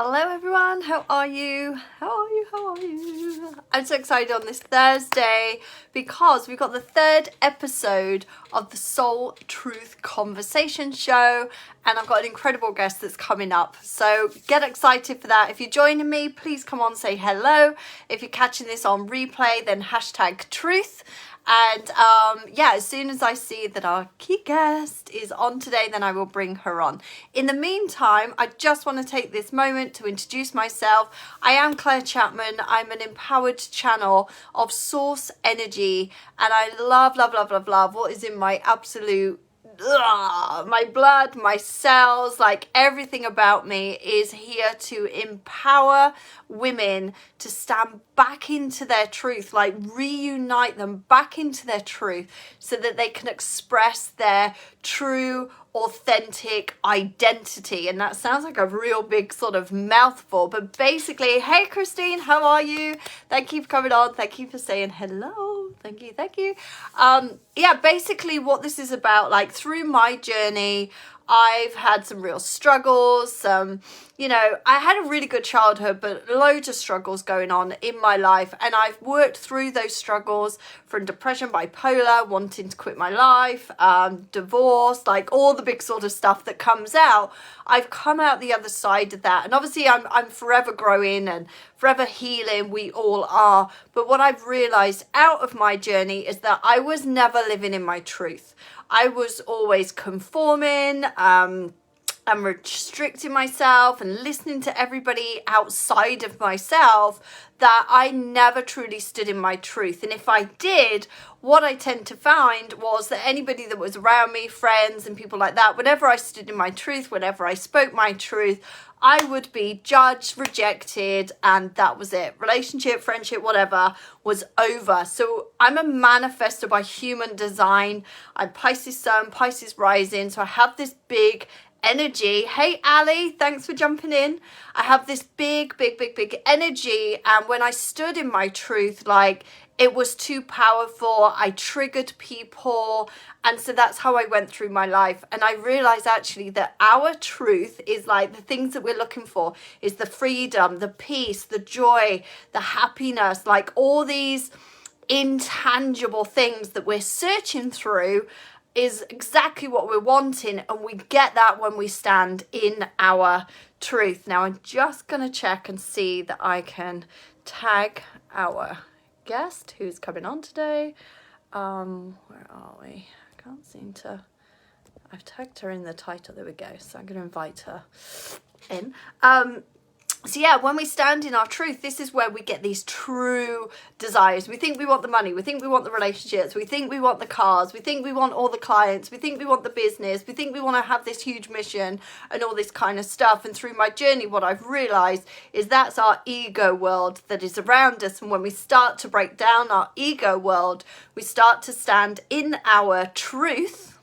Hello everyone, how are you? How are you? I'm so excited on this Thursday because we've got the third episode of the Soul Truth Conversation Show, and I've got an incredible guest that's coming up. So get excited for that. If you're joining me, please come on, say hello. If you're catching this on replay, then hashtag truth. And yeah, as soon as I see that our key guest is on today, then I will bring her on. In the meantime, I just want to take this moment to introduce myself. I am Claire Chapman. I'm an empowered channel of source energy, and I love what is in my absolute my blood, my cells, like everything about me is here to empower women to stand back into their truth, like reunite them back into their truth so that they can express their true authentic identity. And that sounds like a real big sort of mouthful, but basically, hey Christine, how are you? Thank you for coming on. Thank you for saying hello. Thank you. Yeah, basically what this is about, like through my journey, I've had some real struggles. I had a really good childhood, but loads of struggles going on in my life. And I've worked through those struggles from depression, bipolar, wanting to quit my life, divorce, like all the big sort of stuff that comes out. I've come out the other side of that. And obviously I'm forever growing and forever healing. We all are. But what I've realized out of my journey is that I was never living in my truth. I was always conforming, and restricting myself and listening to everybody outside of myself, that I never truly stood in my truth. And if I did, what I tend to find was that anybody that was around me, friends and people like that, whenever I stood in my truth, whenever I spoke my truth, I would be judged, rejected, and that was it. Relationship, friendship, whatever, was over. So I'm a manifestor by human design. I'm Pisces Sun, Pisces Rising. So I have this big energy. Hey Ali, thanks for jumping in. I have this big energy, and when I stood in my truth, like it was too powerful. I triggered people, and so that's how I went through my life. And I realized actually that our truth is like the things that we're looking for is the freedom, the peace, the joy, the happiness, like all these intangible things that we're searching through is exactly what we're wanting, and we get that when we stand in our truth. Now I'm just going to check and see that I can tag our guest who's coming on today. Where are we? I can't seem to. I've tagged her in the title. There we go. So I'm going to invite her in. So yeah, when we stand in our truth, this is where we get these true desires. We think we want the money. We think we want the relationships. We think we want the cars. We think we want all the clients. We think we want the business. We think we want to have this huge mission and all this kind of stuff. And through my journey, what I've realized is that's our ego world that is around us. And when we start to break down our ego world, we start to stand in our truth.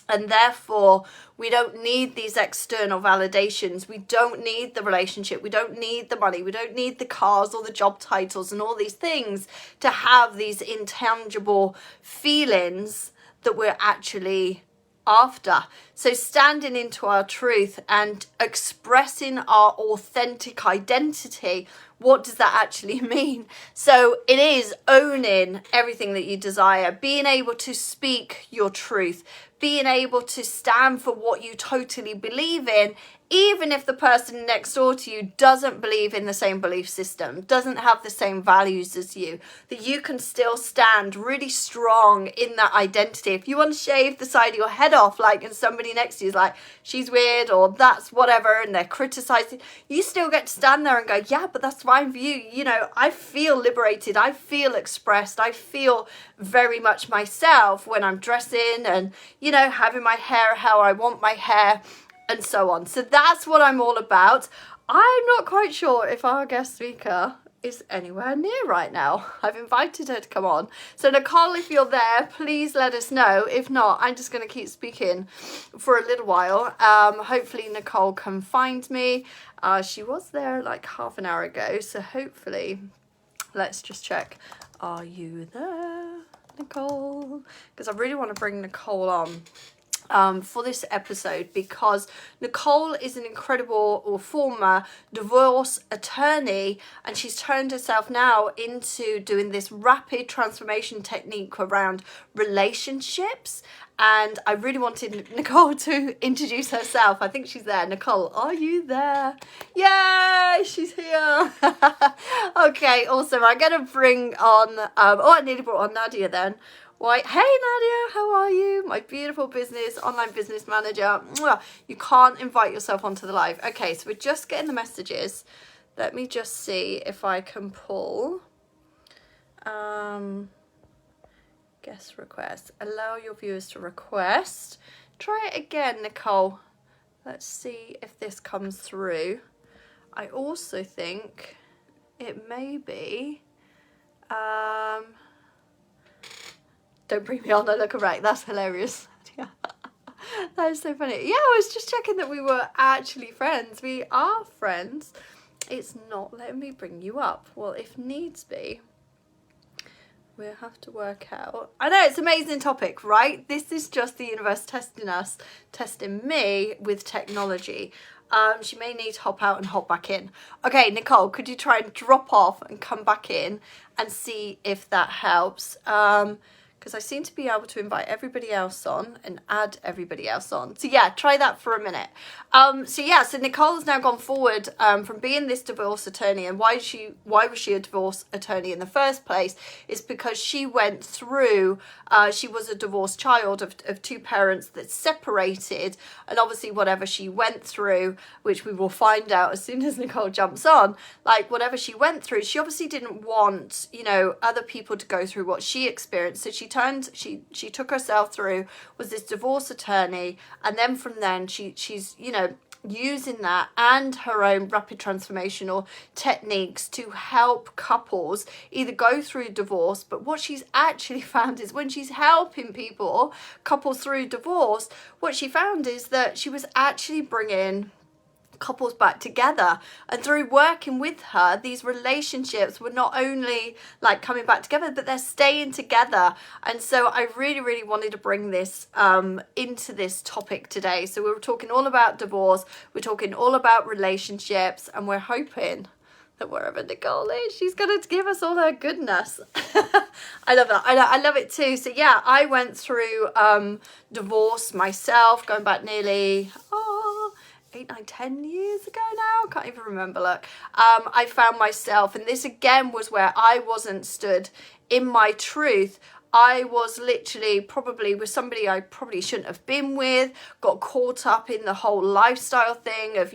And therefore, we don't need these external validations. We don't need the relationship. We don't need the money. We don't need the cars or the job titles and all these things to have these intangible feelings that we're actually after. So standing into our truth and expressing our authentic identity, what does that actually mean? So it is owning everything that you desire, being able to speak your truth, being able to stand for what you totally believe in, even if the person next door to you doesn't believe in the same belief system, doesn't have the same values as you, that you can still stand really strong in that identity. If you want to shave the side of your head off, like, and somebody next to you is like, she's weird or that's whatever, and they're criticizing, you still get to stand there and go, yeah, but that's fine for you. You know, I feel liberated. I feel expressed. I feel very much myself when I'm dressing and, you know, having my hair how I want my hair, and so on. So that's what I'm all about. I'm not quite sure if our guest speaker is anywhere near right now. I've invited her to come on. So Nicole, if you're there, please let us know. If not, I'm just going to keep speaking for a little while. Hopefully Nicole can find me. She was there like half an hour ago. So hopefully, let's just check. Are you there, Nicole? Because I really want to bring Nicole on. for this episode, because Nicole is an incredible or former divorce attorney, and she's turned herself now into doing this rapid transformation technique around relationships. And I really wanted Nicole to introduce herself. I think she's there. Nicole, are you there? Yay, she's here. Okay, awesome. I'm going to bring on, I nearly brought on Nadia then. Why, hey Nadia, how are you? My beautiful online business manager. Mwah. You can't invite yourself onto the live. Okay, so we're just getting the messages. Let me just see if I can pull. Guest request. Allow your viewers to request. Try it again, Nicole. Let's see if this comes through. I also think it may be. Don't bring me on, I look correct. That's hilarious. Yeah. That is so funny. Yeah, I was just checking that we were actually friends. We are friends. It's not letting me bring you up. Well, if needs be, we'll have to work out. I know, it's an amazing topic, right? This is just the universe testing us, testing me with technology. She may need to hop out and hop back in. Okay, Nicole, could you try and drop off and come back in and see if that helps? Because I seem to be able to invite everybody else on and add everybody else on. So yeah, try that for a minute. So Nicole's now gone forward from being this divorce attorney. And why was she a divorce attorney in the first place? Is because she went through, she was a divorced child of two parents that separated. And obviously whatever she went through, which we will find out as soon as Nicole jumps on, like whatever she went through, she obviously didn't want, other people to go through what she experienced. So she took herself through, was this divorce attorney, and then from then she's using that and her own rapid transformational techniques to help couples either go through divorce. But what she's actually found is when she's helping couples through divorce, what she found is that she was actually bringing couples back together. And through working with her, these relationships were not only like coming back together, but they're staying together. And so I really, really wanted to bring this into this topic today. So we were talking all about divorce, we're talking all about relationships, and we're hoping that wherever Nicole is, she's going to give us all her goodness. I love that. I love it too. So yeah, I went through divorce myself, going back nearly 8, 9, 10 years ago now. I can't even remember. Look, I found myself, and this again was where I wasn't stood in my truth. I was literally probably with somebody I probably shouldn't have been with, got caught up in the whole lifestyle thing of,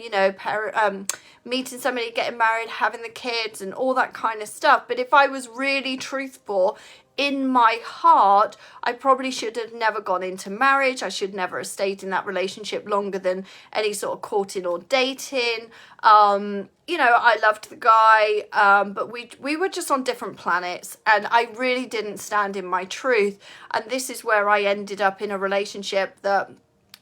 meeting somebody, getting married, having the kids and all that kind of stuff. But if I was really truthful in my heart, I probably should have never gone into marriage. I should never have stayed in that relationship longer than any sort of courting or dating. I loved the guy, but we were just on different planets, and I really didn't stand in my truth. And this is where I ended up in a relationship that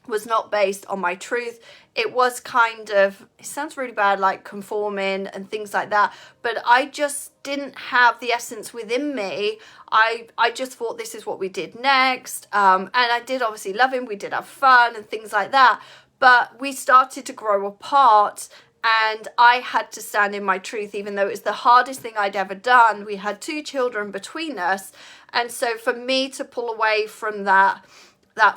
was not based on my truth. It was kind of, it sounds really bad, like conforming and things like that, but I just didn't have the essence within me. I just thought this is what we did next, and I did obviously love him, we did have fun and things like that, but we started to grow apart. And I had to stand in my truth, even though it was the hardest thing I'd ever done. We had 2 children between us, and so for me to pull away from that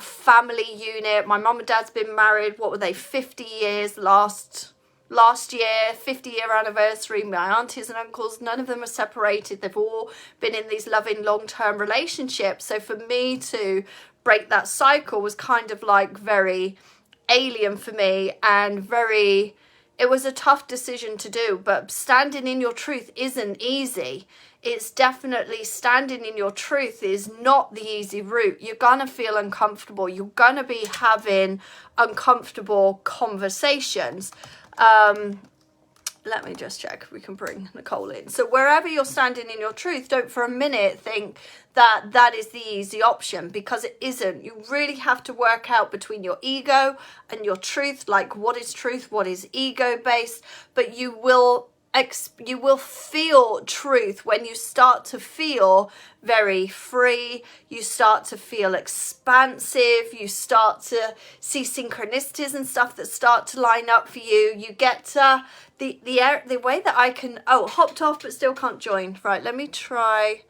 family unit. My mum and dad's been married, what were they, 50 years last year, 50-year anniversary. My aunties and uncles, none of them are separated. They've all been in these loving long-term relationships. So for me to break that cycle was kind of like very alien for me, and it was a tough decision to do. But standing in your truth isn't easy. It's definitely, standing in your truth is not the easy route. You're going to feel uncomfortable. You're going to be having uncomfortable conversations. Let me just check if we can bring Nicole in. So wherever you're standing in your truth, don't for a minute think that is the easy option, because it isn't. You really have to work out between your ego and your truth, like what is truth, what is ego based, but you will you will feel truth when you start to feel very free. You start to feel expansive. You start to see synchronicities and stuff that start to line up for you. You get the way that I can, hopped off but still can't join. Right, let me try.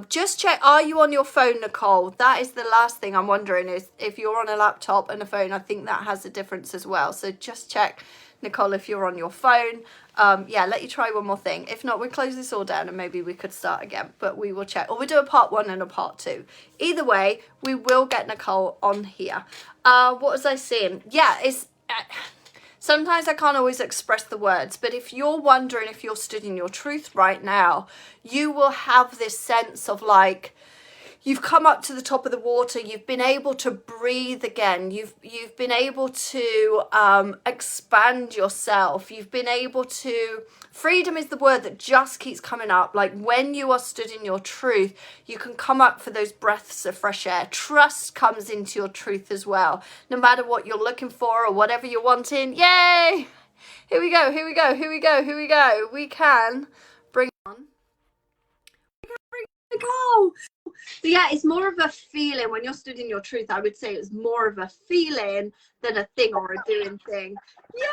Just check, are you on your phone, Nicole? That is the last thing I'm wondering, is if you're on a laptop and a phone. I think that has a difference as well. So just check, Nicole, if you're on your phone. Yeah, let you try one more thing. If not, we'll close this all down and maybe we could start again, but we will check. Or we'll do a part 1 and a part 2. Either way, we will get Nicole on here. What was I saying? Yeah, it's... sometimes I can't always express the words, but if you're wondering if you're stood in your truth right now, you will have this sense of like, you've come up to the top of the water, you've been able to breathe again, you've been able to expand yourself, you've been able to, freedom is the word that just keeps coming up. Like when you are stood in your truth, you can come up for those breaths of fresh air. Trust comes into your truth as well. No matter what you're looking for or whatever you're wanting, yay! Here we go, here we go, here we go, here we go. We can bring on. Go. So yeah, it's more of a feeling when you're stood in your truth. I would say it's more of a feeling than a thing or a doing thing. Yay!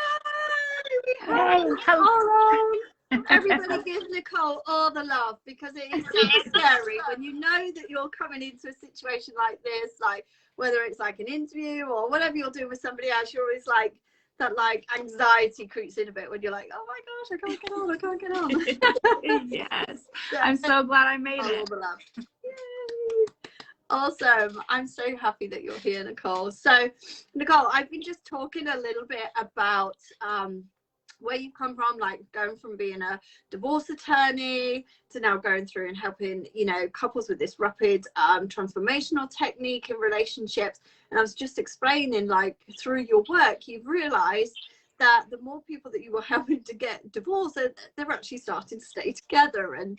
We have Nicole. Everybody give Nicole all the love, because it is super scary when you know that you're coming into a situation like this, like whether it's like an interview or whatever you're doing with somebody else, you're always like, that like anxiety creeps in a bit when you're like, oh my gosh, I can't get on. Yes. So, I'm so glad I made it. All the love. Yay. Awesome. I'm so happy that you're here, Nicole. So Nicole, I've been just talking a little bit about where you've come from, like going from being a divorce attorney to now going through and helping, you know, couples with this rapid transformational technique in relationships. And I was just explaining, like, through your work, you've realized that the more people that you were helping to get divorced, they're actually starting to stay together. And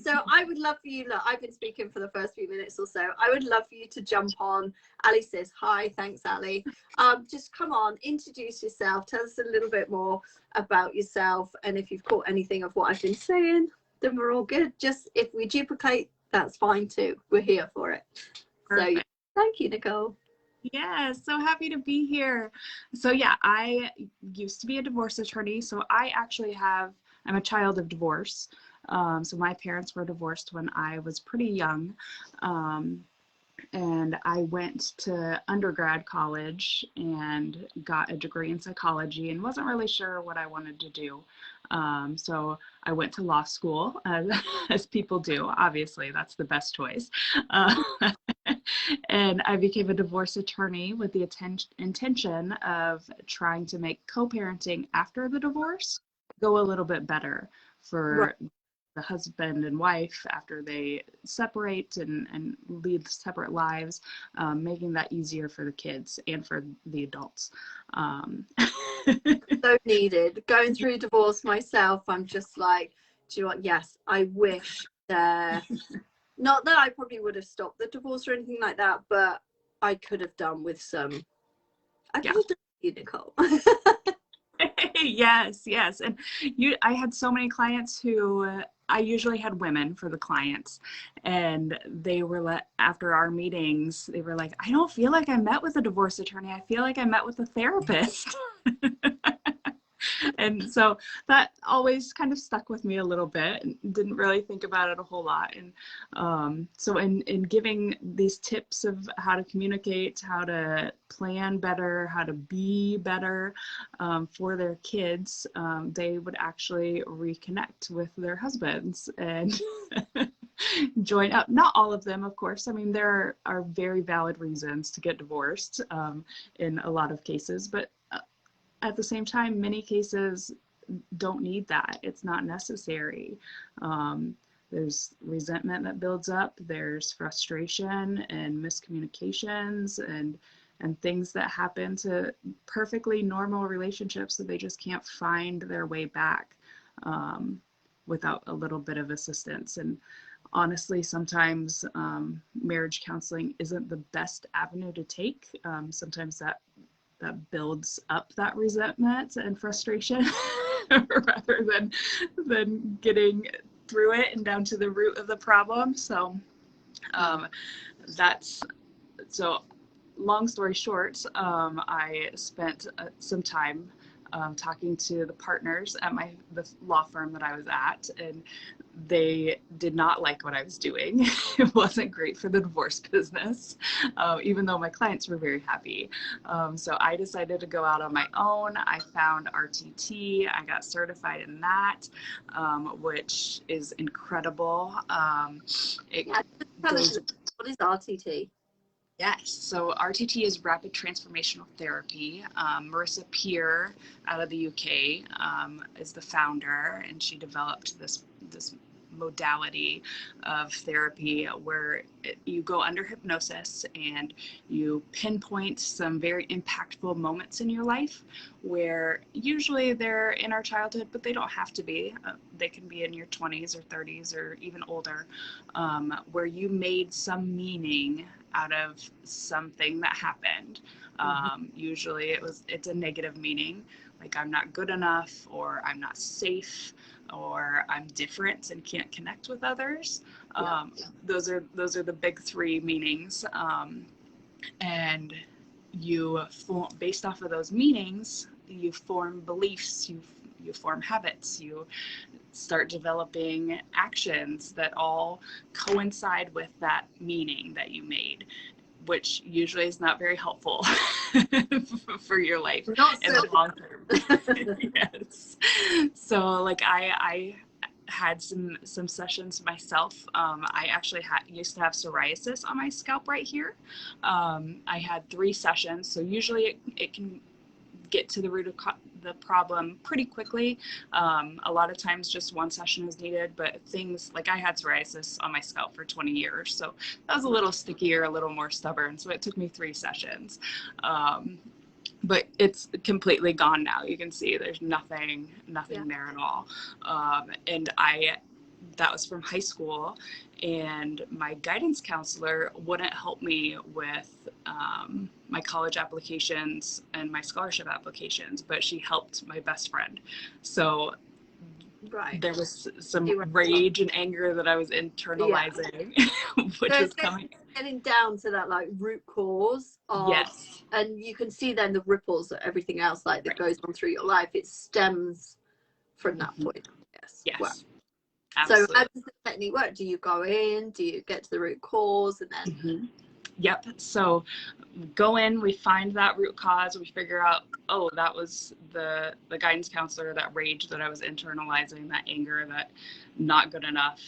so I would love for you, look, I've been speaking for the first few minutes or so, I would love for you to jump on. Ali says hi. Thanks, Ali. Just come on, introduce yourself, tell us a little bit more about yourself, and if you've caught anything of what I've been saying, then we're all good. Just if we duplicate, that's fine too. We're here for it. Perfect. So thank you, Nicole. Yeah, so happy to be here. So yeah, I used to be a divorce attorney. So I'm a child of divorce. So my parents were divorced when I was pretty young. And I went to undergrad college and got a degree in psychology and wasn't really sure what I wanted to do. So I went to law school, as people do. Obviously, that's the best choice. And I became a divorce attorney with the intention of trying to make co-parenting after the divorce go a little bit better for the husband and wife after they separate and lead separate lives, making that easier for the kids and for the adults. So needed. Going through divorce myself, I'm just like, do you know what? Yes, I wish not that I probably would have stopped the divorce or anything like that, but I could have done with some. I could have done with you, Nicole. Yes. And I had so many clients who I usually had women for the clients, and they were after our meetings, they were like, I don't feel like I met with a divorce attorney. I feel like I met with a therapist. And so that always kind of stuck with me a little bit, and didn't really think about it a whole lot. And so in giving these tips of how to communicate, how to plan better, how to be better for their kids, they would actually reconnect with their husbands and join up. Not all of them, of course. I mean, there are very valid reasons to get divorced in a lot of cases, but at the same time, many cases don't need that. It's not necessary. There's resentment that builds up. There's frustration and miscommunications and things that happen to perfectly normal relationships that they just can't find their way back without a little bit of assistance. And honestly, sometimes marriage counseling isn't the best avenue to take. Sometimes that builds up that resentment and frustration rather than getting through it and down to the root of the problem. So that's so long story short, I spent some time talking to the partners at the law firm that I was at, and they did not like what I was doing. It wasn't great for the divorce business, even though my clients were very happy. So I decided to go out on my own. I found RTT. I got certified in that, which is incredible. What is RTT? Yes, so RTT is Rapid Transformational Therapy. Marissa Peer out of the UK is the founder, and she developed this modality of therapy where you go under hypnosis and you pinpoint some very impactful moments in your life where usually they're in our childhood, but they don't have to be. They can be in your 20s or 30s or even older, where you made some meaning out of something that happened. Usually it's a negative meaning, like I'm not good enough, or I'm not safe, or I'm different and can't connect with others. Those are the big three meanings. And you form, based off of those meanings, you form beliefs, you form habits, you start developing actions that all coincide with that meaning that you made, which usually is not very helpful for your life in the long term. Yes. So like I had some sessions myself. I actually used to have psoriasis on my scalp right here. I had 3 sessions. So usually it can get to the root of the problem pretty quickly. A lot of times just 1 session is needed, but things like I had psoriasis on my scalp for 20 years. So that was a little stickier, a little more stubborn. So it took me 3 sessions. But it's completely gone now. You can see there's nothing there at all. And that was from high school, and my guidance counselor wouldn't help me with my college applications and my scholarship applications, but she helped my best friend. So there was some rage and anger that I was internalizing, which was coming. Getting down to that like root cause of, and you can see then the ripples of everything else like that goes on through your life. It stems from that point. Yes. Wow. Absolutely. So how does the technique work? Do you go in? Do you get to the root cause and then? Yep. So go in, we find that root cause, we figure out, oh, that was the guidance counselor, that rage that I was internalizing, that anger, that not good enough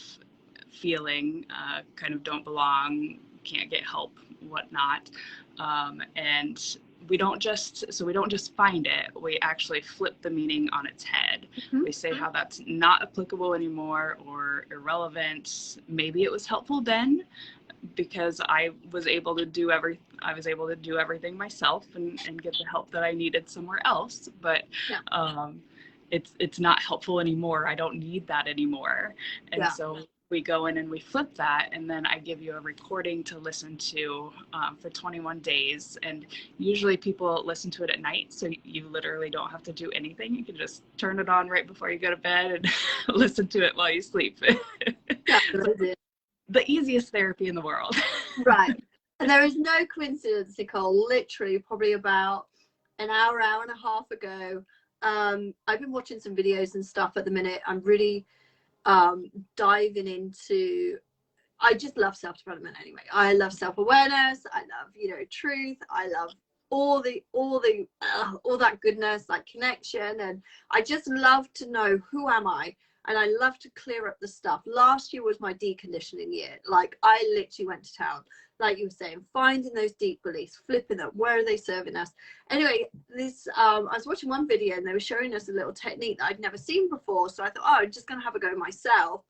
feeling, kind of don't belong, can't get help, whatnot. And we don't just find it, we actually flip the meaning on its head. We say how that's not applicable anymore or irrelevant. Maybe it was helpful then because I was able to do everything myself and get the help that I needed somewhere else, but it's not helpful anymore. I don't need that anymore. And so we go in and we flip that, and then I give you a recording to listen to for 21 days. And usually people listen to it at night, so you literally don't have to do anything. You can just turn it on right before you go to bed and listen to it while you sleep. The easiest therapy in the world. Right. And there is no coincidence, Nicole. Literally probably about an hour and a half ago, I've been watching some videos and stuff at the minute. I'm really diving into, I just love self-development anyway. I love self-awareness. I love, truth. I love all that goodness, like connection. And I just love to know, who am I? And I love to clear up the stuff. Last year was my deconditioning year. Like I literally went to town, like you were saying, finding those deep beliefs, flipping them. Where are they serving us? Anyway, I was watching one video and they were showing us a little technique that I'd never seen before. So I thought, I'm just going to have a go myself.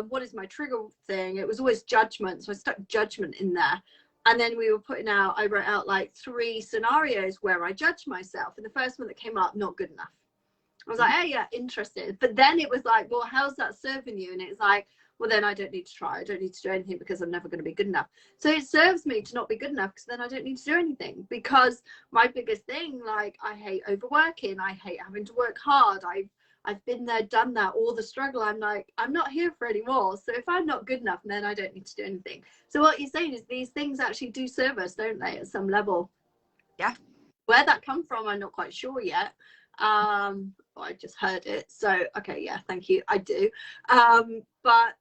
What is my trigger thing? It was always judgment. So I stuck judgment in there. And then I wrote out like 3 scenarios where I judged myself. And the first one that came up, not good enough. I was like, hey, yeah, interested. But then it was like, well, how's that serving you? And it's like, well, then I don't need to try. I don't need to do anything because I'm never going to be good enough. So it serves me to not be good enough because then I don't need to do anything. Because my biggest thing, like, I hate overworking. I hate having to work hard. I've been there, done that, all the struggle. I'm like, I'm not here for any more. So if I'm not good enough, then I don't need to do anything. So what you're saying is these things actually do serve us, don't they, at some level? Yeah. Where that come from, I'm not quite sure yet. I just heard it. So, okay, yeah, thank you. I do. But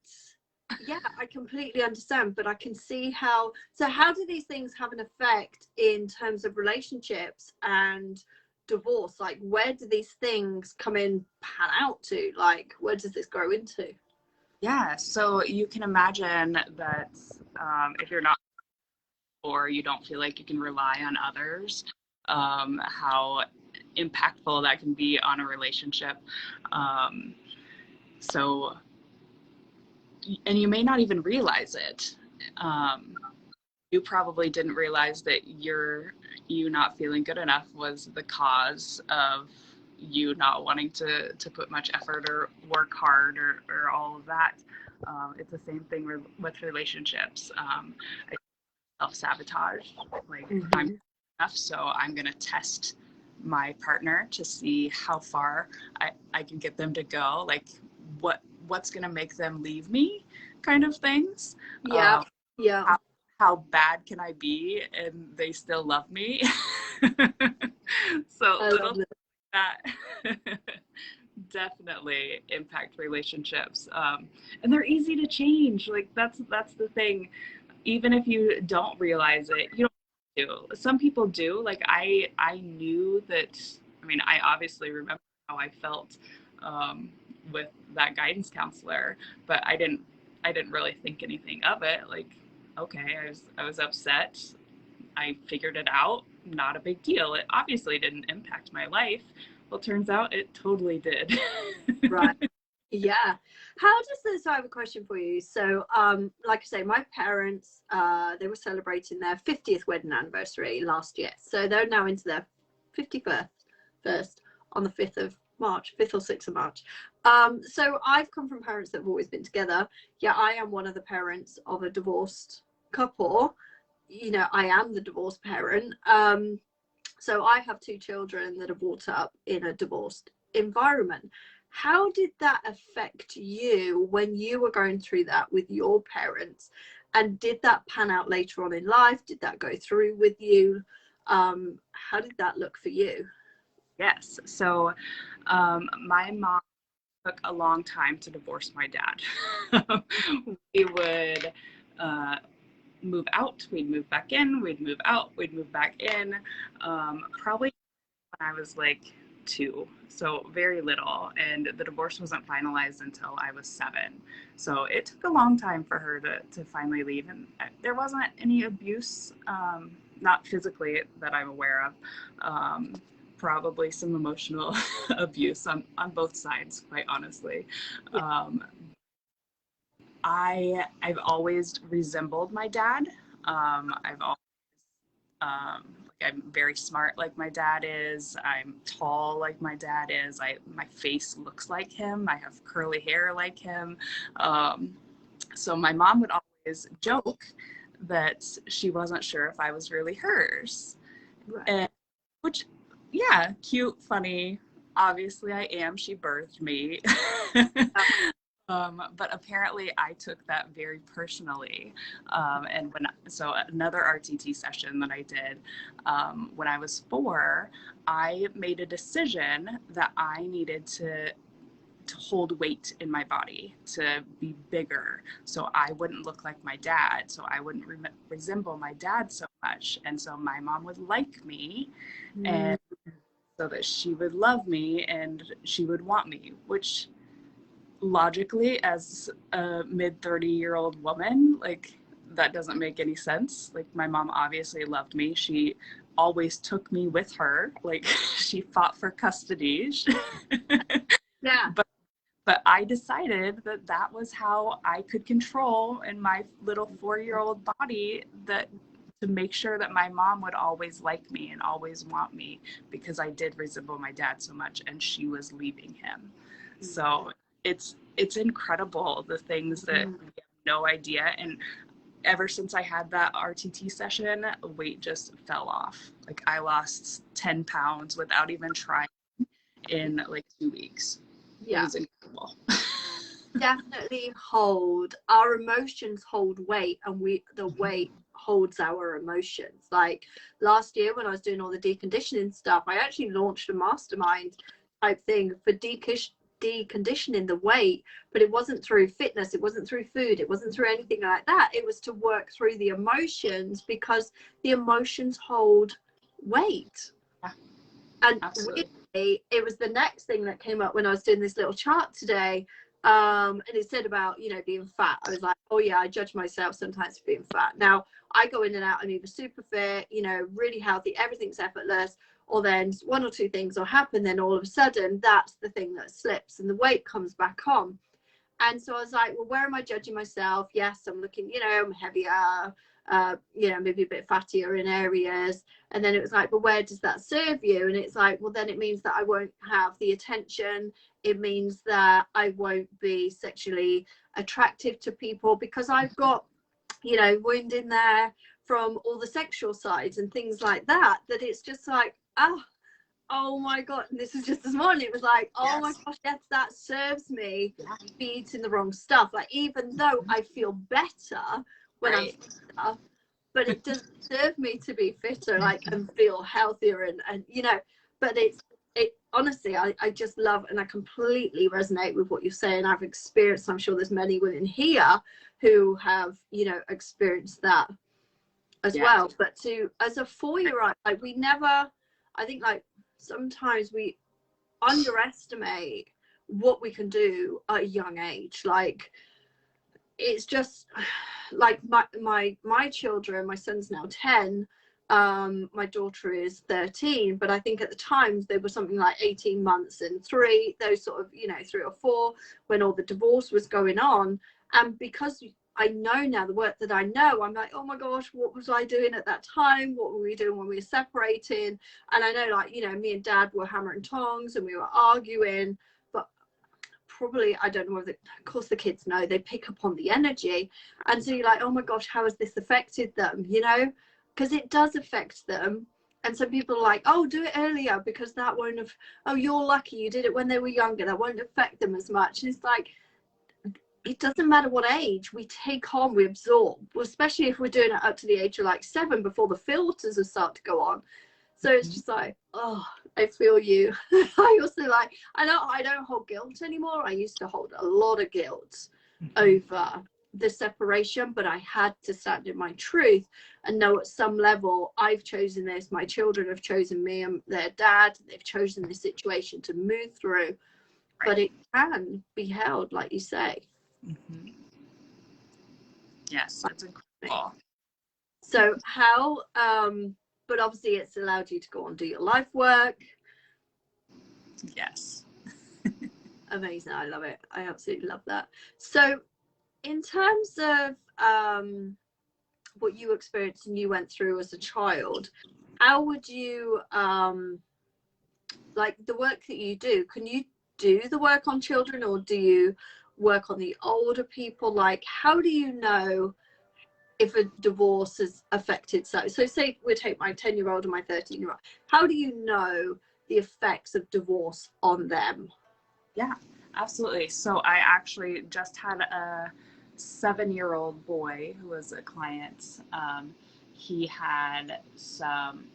yeah, I completely understand, but I can see how, so how do these things have an effect in terms of relationships and divorce? Like, where do these things come in, pan out to? Like, where does this grow into? Yeah, so you can imagine that if you're not, or you don't feel like you can rely on others, how impactful that can be on a relationship. So, and you may not even realize it. You probably didn't realize that you not feeling good enough was the cause of you not wanting to put much effort or work hard or all of that. It's the same thing with relationships. I self-sabotage, like I'm Mm-hmm. enough, so I'm going to test my partner to see how far I can get them to go, like what's going to make them leave me, kind of things. Yeah. Yeah. How bad can I be and they still love me? So I little love things like that definitely impact relationships, and they're easy to change. Like that's the thing. Even if you don't realize it, you don't have to. Some people do. Like I knew that. I mean, I obviously remember how I felt with that guidance counselor, but I didn't really think anything of it. Like, okay, I was upset. I figured it out. Not a big deal. It obviously didn't impact my life. Well, turns out it totally did. Right. Yeah. How does this, I have a question for you. So, like I say, my parents, they were celebrating their 50th wedding anniversary last year. So they're now into their 51st first on the 5th of March, 5th or 6th of March. So I've come from parents that have always been together. Yeah, I am one of the parents of a divorced couple. You know, I am the divorced parent. So I have two children that are brought up in a divorced environment. How did that affect you when you were going through that with your parents? And did that pan out later on in life? Did that go through with you? How did that look for you? Yes. So my mom took a long time to divorce my dad. We would move out, we'd move back in, we'd move out, we'd move back in. Probably when I was like 2, so very little. And the divorce wasn't finalized until I was 7. So it took a long time for her to finally leave. And there wasn't any abuse, not physically that I'm aware of. Probably some emotional abuse on both sides, quite honestly. Yeah. I've always resembled my dad. I've always like I'm very smart like my dad is. I'm tall like my dad is. My face looks like him. I have curly hair like him. So my mom would always joke that she wasn't sure if I was really hers. Right. And which, yeah, cute, funny. Obviously I am. She birthed me. But apparently I took that very personally. And so another RTT session that I did when I was 4, I made a decision that I needed to hold weight in my body, to be bigger, so I wouldn't look like my dad, so I wouldn't resemble my dad so much. And so my mom would like me, and so that she would love me and she would want me, which logically as a mid 30-year-old woman, like that doesn't make any sense. Like my mom obviously loved me. She always took me with her. Like she fought for custody. Yeah. But I decided that that was how I could control in my little 4-year-old body, that to make sure that my mom would always like me and always want me, because I did resemble my dad so much and she was leaving him. So it's incredible, the things that we have no idea. And ever since I had that RTT session, weight just fell off. Like I lost 10 pounds without even trying in like 2 weeks. It was incredible. Definitely hold our emotions, hold weight, and the weight holds our emotions. Like last year when I was doing all the deconditioning stuff, I actually launched a mastermind type thing for deconditioning the weight, but it wasn't through fitness, it wasn't through food, it wasn't through anything like that. It was to work through the emotions, because the emotions hold weight. And weirdly, it was the next thing that came up when I was doing this little chart today. And it said about, you know, being fat. I was like, oh yeah, I judge myself sometimes for being fat. Now I go in and out, I'm either super fit, you know, really healthy, everything's effortless, or then one or two things will happen, then all of a sudden that's the thing that slips and the weight comes back on. And so I was like, well, where am I judging myself? Yes, I'm looking, you know, I'm heavier, you know, maybe a bit fattier in areas. And then it was like, but where does that serve you? And it's like, well, then it means that I won't have the attention. It means that I won't be sexually attractive to people, because I've got, you know, wound in there from all the sexual sides and things like that, that it's just like, oh my God. And this was just this morning. It was like, oh my gosh, yes, that serves me to be eating the wrong stuff. Like, even though I feel better when I'm fitter, but it doesn't serve me to be fitter, like, and feel healthier and you know, but it honestly, I just love, and I completely resonate with what you're saying. I've experienced, I'm sure there's many women here who have, you know, experienced that as well. But as a 4-year-old, like, we never, I think, like, sometimes we underestimate what we can do at a young age. Like, it's just like my children, my son's now 10, my daughter is 13, but I think at the time they were something like 18 months and 3, those sort of, you know, 3 or 4, when all the divorce was going on. And because I know now the work that I know, I'm like, oh my gosh, what was I doing at that time? What were we doing when we were separating? And I know, like, you know, me and Dad were hammer and tongs and we were arguing, but probably, I don't know whether, of course the kids know, they pick up on the energy. And so you're like, oh my gosh, how has this affected them? You know, because it does affect them. And some people are like, oh, do it earlier because that won't have, oh, you're lucky you did it when they were younger, that won't affect them as much. And it's like, it doesn't matter what age we take on, we absorb, especially if we're doing it up to the age of like 7 before the filters have started to go on. So it's just like, oh, I feel you. I also, like, I don't hold guilt anymore. I used to hold a lot of guilt over the separation, but I had to stand in my truth and know at some level I've chosen this, my children have chosen me and their dad, they've chosen this situation to move through, but it can be held, like you say. Yes, it's incredible. So how but obviously it's allowed you to go on and do your life work. Yes. Amazing. I love it. I absolutely love that. So in terms of what you experienced and you went through as a child, how would you like the work that you do, can you do the work on children, or do you work on the older people? Like, how do you know if a divorce has affected, so say we take my 10-year-old and my 13-year-old, how do you know the effects of divorce on them? Yeah, absolutely. So I actually just had a 7-year-old boy who was a client. He had some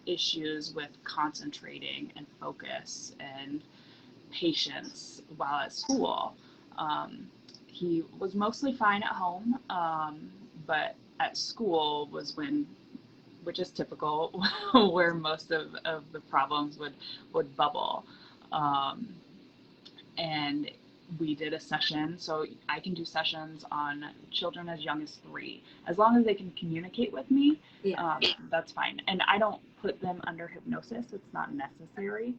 issues with concentrating and focus and patience while at school. He was mostly fine at home, but at school was when, which is typical, where most of the problems would bubble. And we did a session. So I can do sessions on children as young as 3, as long as they can communicate with me. That's fine. And I don't put them under hypnosis. It's not necessary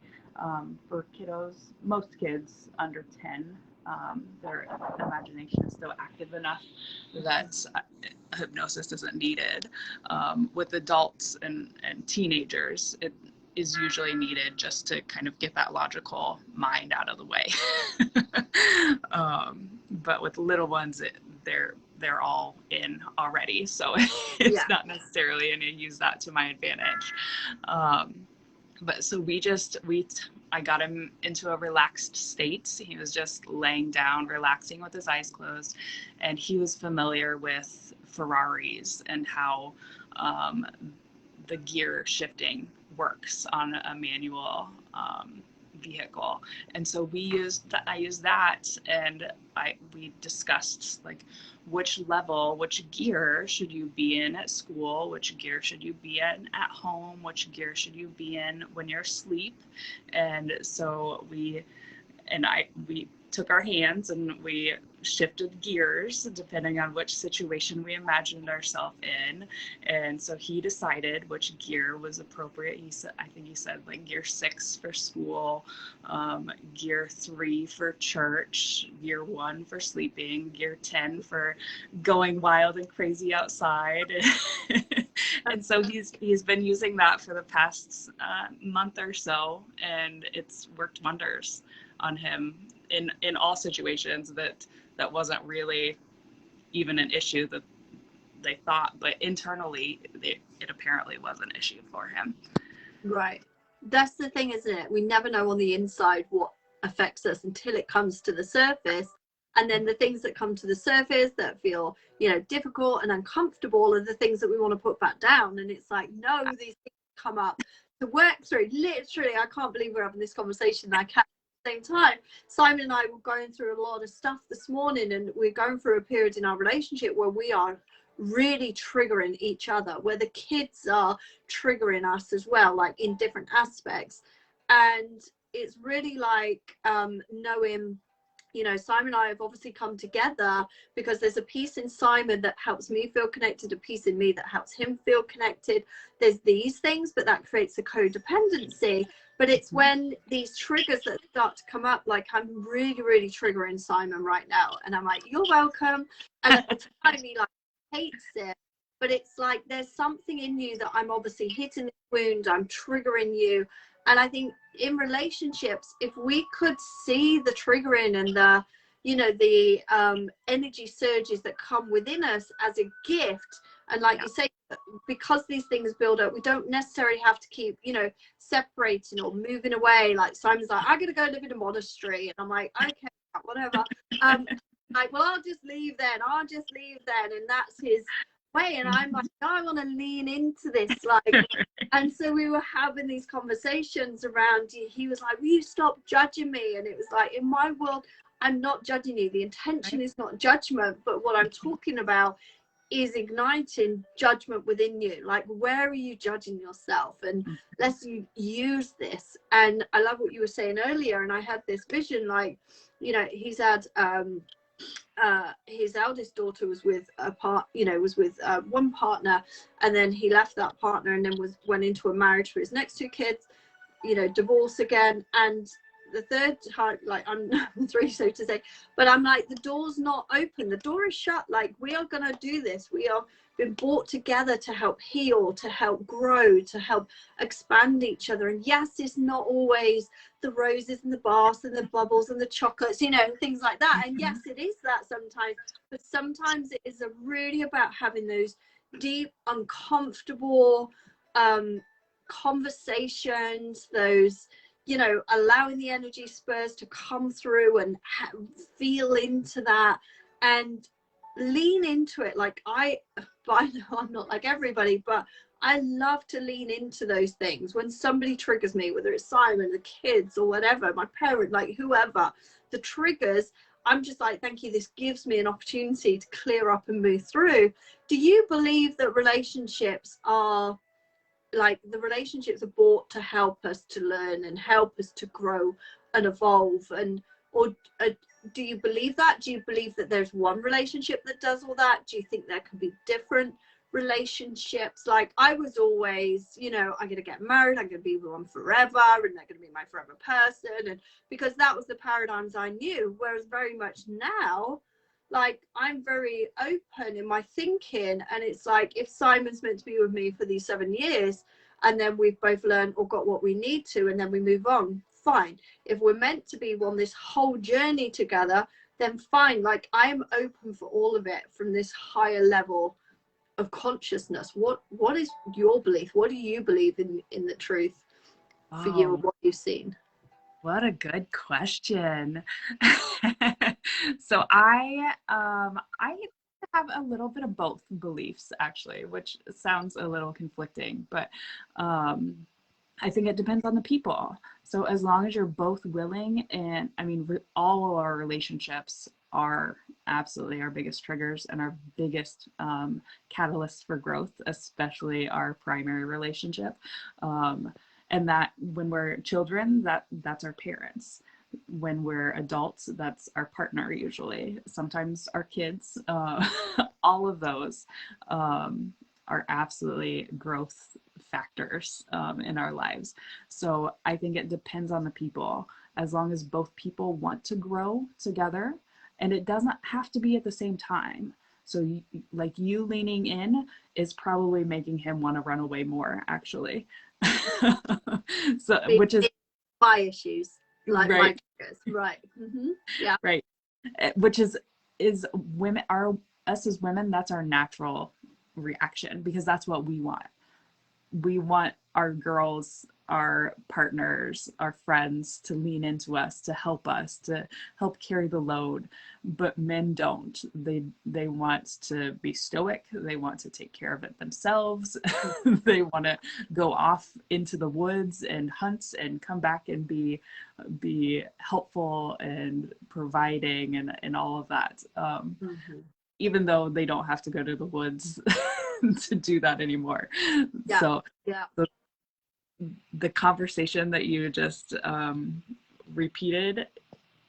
for kiddos. Most kids under 10, their imagination is still active enough that hypnosis isn't needed. With adults and teenagers, is usually needed just to kind of get that logical mind out of the way. But with little ones, they're all in already, so it's not necessarily going to use that to my advantage. But so I got him into a relaxed state. He was just laying down, relaxing with his eyes closed, and he was familiar with Ferraris and how the gear shifting works on a manual vehicle. And so I used that, and we discussed like which gear should you be in at school, which gear should you be in at home, which gear should you be in when you're asleep. And so we took our hands and we shifted gears depending on which situation we imagined ourselves in. And so he decided which gear was appropriate. I think he said like gear 6 for school, gear 3 for church, gear 1 for sleeping, gear 10 for going wild and crazy outside. And so he's been using that for the past month or so, and it's worked wonders on him in all situations. That wasn't really even an issue that they thought, but internally it apparently was an issue for him. Right. That's the thing, isn't it? We never know on the inside what affects us until it comes to the surface. And then the things that come to the surface that feel, difficult and uncomfortable are the things that we want to put back down. And it's like, no, these things come up to work through. Literally, I can't believe we're having this conversation. I can't. Same time, Simon and I were going through a lot of stuff this morning, and we're going through a period in our relationship where we are really triggering each other, where the kids are triggering us as well, like in different aspects. And it's really like knowing, Simon and I have obviously come together because there's a piece in Simon that helps me feel connected, a piece in me that helps him feel connected. There's these things, but that creates a codependency. But it's when these triggers that start to come up, like I'm really, really triggering Simon right now. And I'm like, you're welcome. And at the time he like hates it. But it's like there's something in you that I'm obviously hitting the wound, I'm triggering you. And I think in relationships, if we could see the triggering and the energy surges that come within us as a gift, and like you say, because these things build up, we don't necessarily have to keep, separating or moving away. Like Simon's like, I'm gonna go live in a monastery, and I'm like, okay, whatever. Like, well, I'll just leave then. And that's his way. And I'm like, no, I want to lean into this, like. And so we were having these conversations around. He was like, will you stop judging me? And it was like, in my world, I'm not judging you. The intention is not judgment, but what I'm talking about is igniting judgment within you. Like, where are you judging yourself? And let's use this. And I love what you were saying earlier, and I had this vision, like, he's had his eldest daughter was with one partner, and then he left that partner and then went into a marriage for his next 2 kids, divorce again. And the third time, like, I'm 3, so to say, but I'm like, the door's not open, the door is shut. Like, we are going to do this. We are been brought together to help heal, to help grow, to help expand each other. And yes, it's not always the roses and the baths and the bubbles and the chocolates, things like that. And yes, it is that sometimes, but sometimes it is really about having those deep, uncomfortable conversations, those, allowing the energy spurs to come through and feel into that and lean into it. Like I know I'm not like everybody, but I love to lean into those things. When somebody triggers me, whether it's Simon, the kids, or whatever, my parent, like whoever, the triggers, I'm just like, thank you. This gives me an opportunity to clear up and move through. Do you believe that relationships are bought to help us to learn and help us to grow and evolve? Or do you believe that? Do you believe that there's one relationship that does all that? Do you think there can be different relationships? Like, I was always, I'm going to get married, I'm going to be with one forever, and they're going to be my forever person. And because that was the paradigms I knew. Whereas very much now, like, I'm very open in my thinking, and it's like, if Simon's meant to be with me for these 7 years, and then we've both learned or got what we need to, and then we move on, fine. If we're meant to be on this whole journey together, then fine. Like, I am open for all of it from this higher level of consciousness. What is your belief? What do you believe in the truth for you, and what you've seen? What a good question. So I have a little bit of both beliefs, actually, which sounds a little conflicting, but I think it depends on the people. So as long as you're both willing, and I mean, all of our relationships are absolutely our biggest triggers and our biggest catalysts for growth, especially our primary relationship. And that when we're children, that's our parents. When we're adults, that's our partner usually. Sometimes our kids. All of those are absolutely growth factors in our lives. So I think it depends on the people. As long as both people want to grow together, and it doesn't have to be at the same time. So like you leaning in is probably making him want to run away more, actually. So which is my issues, like right. my triggers, right? Mm-hmm. Yeah, right. Which is women, us as women, that's our natural reaction, because that's what we want. We want our girls, our partners, our friends to lean into us, to help carry the load. But men don't. They want to be stoic. They want to take care of it themselves. They want to go off into the woods and hunt and come back and be helpful and providing and all of that. Even though they don't have to go to the woods to do that anymore. Yeah. So yeah. The conversation that you just repeated,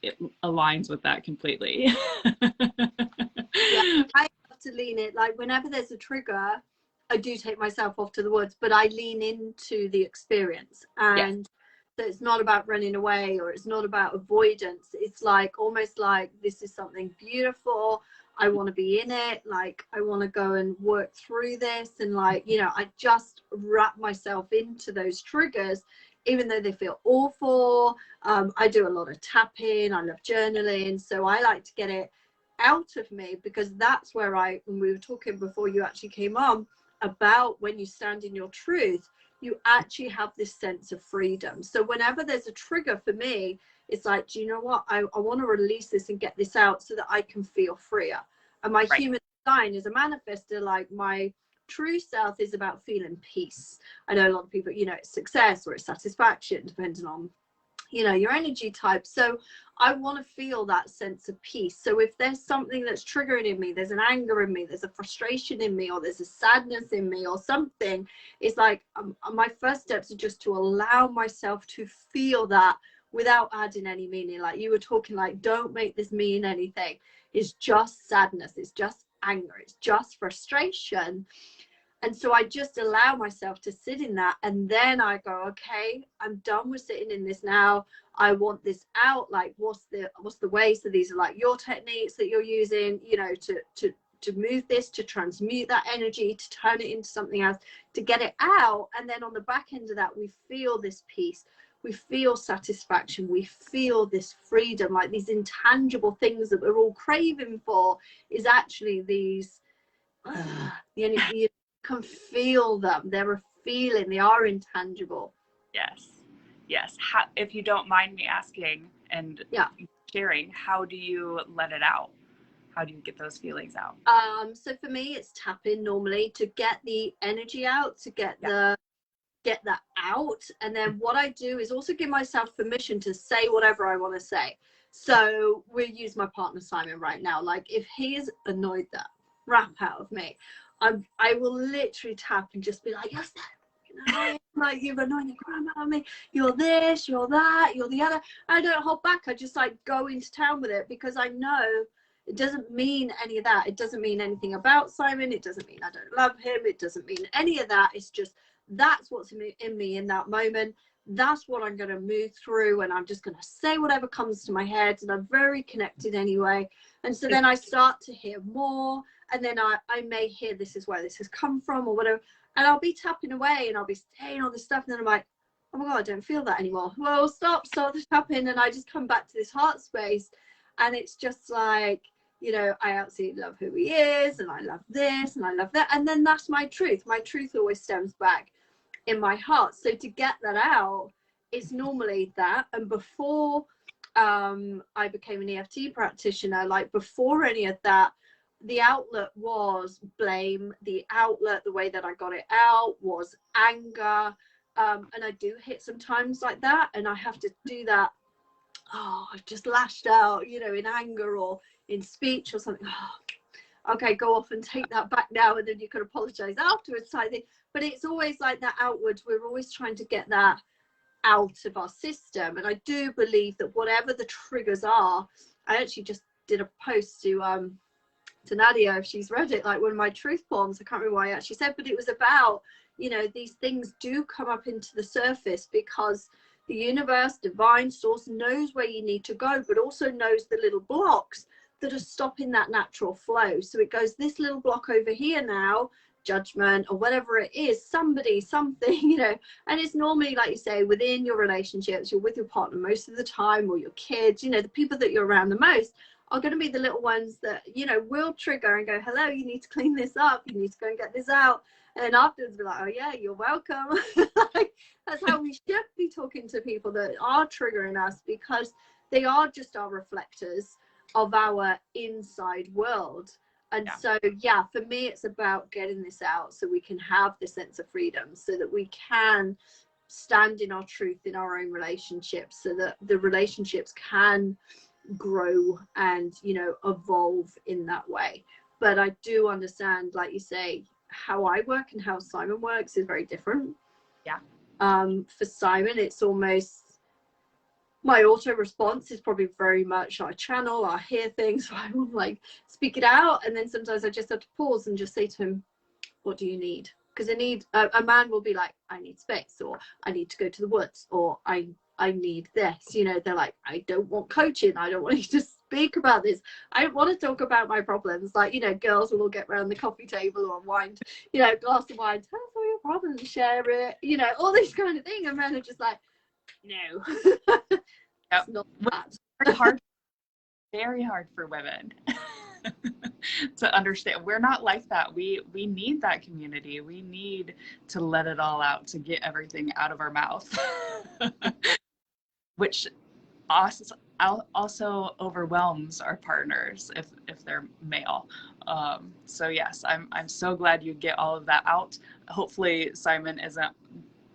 it aligns with that completely. Yeah, I have to lean it. Like, whenever there's a trigger, I do take myself off to the woods, but I lean into the experience. And so it's not about running away, or it's not about avoidance. It's like almost like, this is something beautiful. I want to be in it. Like, I want to go and work through this. And like, you know, I just wrap myself into those triggers, even though they feel awful. I do a lot of tapping. I love journaling. So I like to get it out of me, because that's where when we were talking before you actually came on, about when you stand in your truth, you actually have this sense of freedom. So whenever there's a trigger for me, it's like, do you know what? I want to release this and get this out so that I can feel freer. And my human design is a manifester. Like, my true self is about feeling peace. I know a lot of people, you know, it's success or it's satisfaction, depending on, you know, your energy type. So I want to feel that sense of peace. So if there's something that's triggering in me, there's an anger in me, there's a frustration in me, or there's a sadness in me or something, it's like my first steps are just to allow myself to feel that without adding any meaning. Like you were talking, like, don't make this mean anything. It's just sadness, it's just anger, it's just frustration. And so I just allow myself to sit in that, and then I go, okay, I'm done with sitting in this now. I want this out. Like, what's the way? So these are like your techniques that you're using, you know, to move this, to transmute that energy, to turn it into something else, to get it out. And then on the back end of that, we feel this peace, we feel satisfaction, we feel this freedom, like these intangible things that we're all craving for is actually these, the energy. You can feel them. They're a feeling. They are intangible. Yes. If you don't mind me asking and sharing, how do you let it out? How do you get those feelings out? So for me, it's tapping normally to get the energy out, to get that out. And then what I do is also give myself permission to say whatever I want to say. So we'll use my partner Simon right now. Like, if he is annoyed the crap out of me, I will literally tap and just be like, yes, like, you've annoyed the crap out of me, you're this, you're that, you're the other. I don't hold back. I just like go into town with it, because I know it doesn't mean any of that. It doesn't mean anything about Simon. It doesn't mean I don't love him. It doesn't mean any of that. It's just, that's what's in me in that moment. That's what I'm going to move through, and I'm just going to say whatever comes to my head, and I'm very connected anyway. And so then I start to hear more, and then I may hear, this is where this has come from or whatever, And I'll be tapping away and I'll be saying all this stuff, and then I'm like, oh my God, I don't feel that anymore. Well, stop the tapping, and I just come back to this heart space, and it's just like, you know, I absolutely love who he is, and I love this, and I love that, and then that's my truth. My truth always stems back in my heart. So to get that out, it's normally that. And before I became an EFT practitioner, like before any of that, the outlet was blame. The outlet, the way that I got it out was anger. And I do hit sometimes like that, and I have to do that. Oh, I've just lashed out, you know, in anger or in speech or something. Oh, okay, go off and take that back now, and then you can apologize afterwards, type thing. But it's always like that outwards. We're always trying to get that out of our system. And I do believe that whatever the triggers are, I actually just did a post to Nadia, if she's read it, like one of my truth poems. I can't remember what I actually said, but it was about, you know, these things do come up into the surface because the universe, divine source, knows where you need to go, but also knows the little blocks that are stopping that natural flow. So it goes, this little block over here now, judgment or whatever it is, somebody, something, you know. And it's normally, like you say, within your relationships, you're with your partner most of the time, or your kids, you know, the people that you're around the most are going to be the little ones that, you know, will trigger and go, hello, you need to clean this up, you need to go and get this out. And then afterwards be like, oh yeah, you're welcome. Like, that's how we should be talking to people that are triggering us, because they are just our reflectors of our inside world. And so, yeah, for me, it's about getting this out so we can have the sense of freedom, so that we can stand in our truth in our own relationships, so that the relationships can grow and, you know, evolve in that way. But I do understand, like you say, how I work and how Simon works is very different. Yeah. For Simon, it's almost, my auto response is probably very much I channel, I hear things, so I will like speak it out, and then sometimes I just have to pause and just say to him, what do you need? Because I need, a man will be like, I need space, or I need to go to the woods, or I need this, you know. They're like, I don't want coaching, I don't want you to speak about this, I don't want to talk about my problems. Like, you know, girls will all get around the coffee table or wine, you know, glass of wine, tell us all your problems, share it, you know, all these kind of things. And men are just like, no. Yep. It's not that. Very hard, very hard for women to understand. We're not like that. We need that community. We need to let it all out, to get everything out of our mouth, which also overwhelms our partners if they're male. So yes, I'm so glad you get all of that out. Hopefully Simon isn't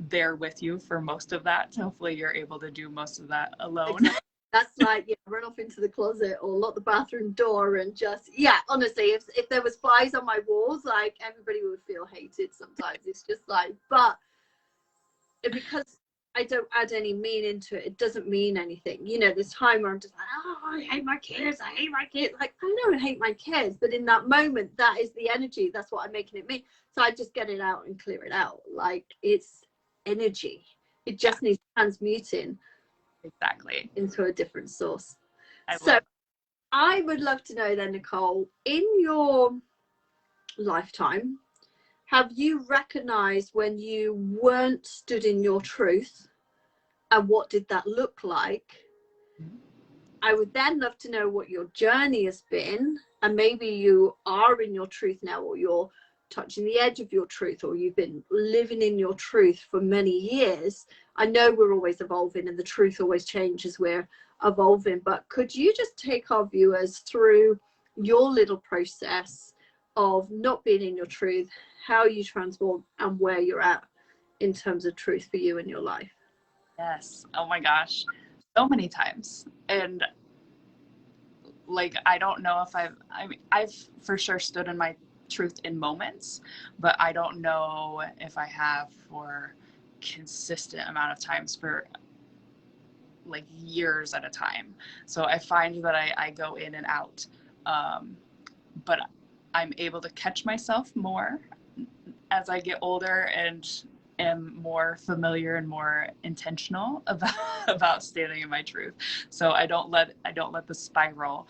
there with you for most of that. Hopefully you're able to do most of that alone. Exactly. That's like, yeah, run off into the closet or lock the bathroom door and just, yeah, honestly, if there was flies on my walls, like, everybody would feel hated sometimes. It's just like, but because I don't add any meaning to it, it doesn't mean anything. You know, there's time where I'm just like, oh, I hate my kids, I hate my kids. Like, I don't hate my kids, but in that moment, that is the energy. That's what I'm making it mean. So I just get it out and clear it out. Like, it's energy. It just needs transmuting. Exactly. Into a different source. So I would love to know then, Nicole, in your lifetime, have you recognized when you weren't stood in your truth, and what did that look like? I would then love to know what your journey has been, and maybe you are in your truth now, or you're touching the edge of your truth, or you've been living in your truth for many years. I know we're always evolving and the truth always changes, we're evolving, but could you just take our viewers through your little process of not being in your truth, how you transform, and where you're at in terms of truth for you in your life? Yes. Oh my gosh. So many times. And like, I don't know if I've for sure stood in my truth in moments, but I don't know if I have for consistent amount of times, for like years at a time. So I find that I go in and out, but I'm able to catch myself more as I get older and am more familiar and more intentional about standing in my truth. So I don't let the spiral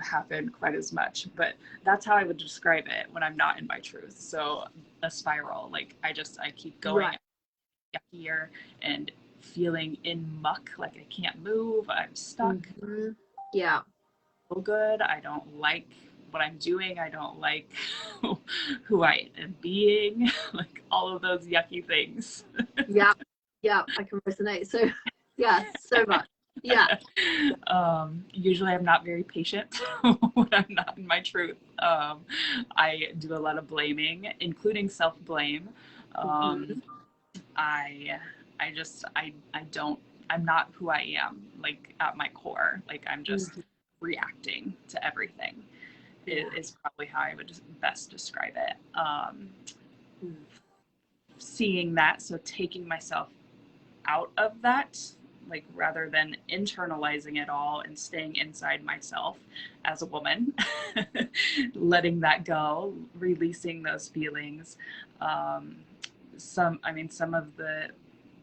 happen quite as much. But that's how I would describe it when I'm not in my truth. So a spiral, like I keep going Right. yuckier and feeling in muck, like I can't move, I'm stuck. Mm-hmm. Yeah. Feel good. I don't like what I'm doing. I don't like who I am being, like all of those yucky things. Yeah. Yeah. I can resonate. So, yeah, so much. Yeah. Usually I'm not very patient when I'm not in my truth. I do a lot of blaming, including self-blame. Mm-hmm. I I don't, I'm not who I am, like at my core. Like I'm just Mm-hmm. reacting to everything. Yeah. Is probably how I would best describe it. Mm. Seeing that, so taking myself out of that, like rather than internalizing it all and staying inside myself as a woman, letting that go, releasing those feelings. Um,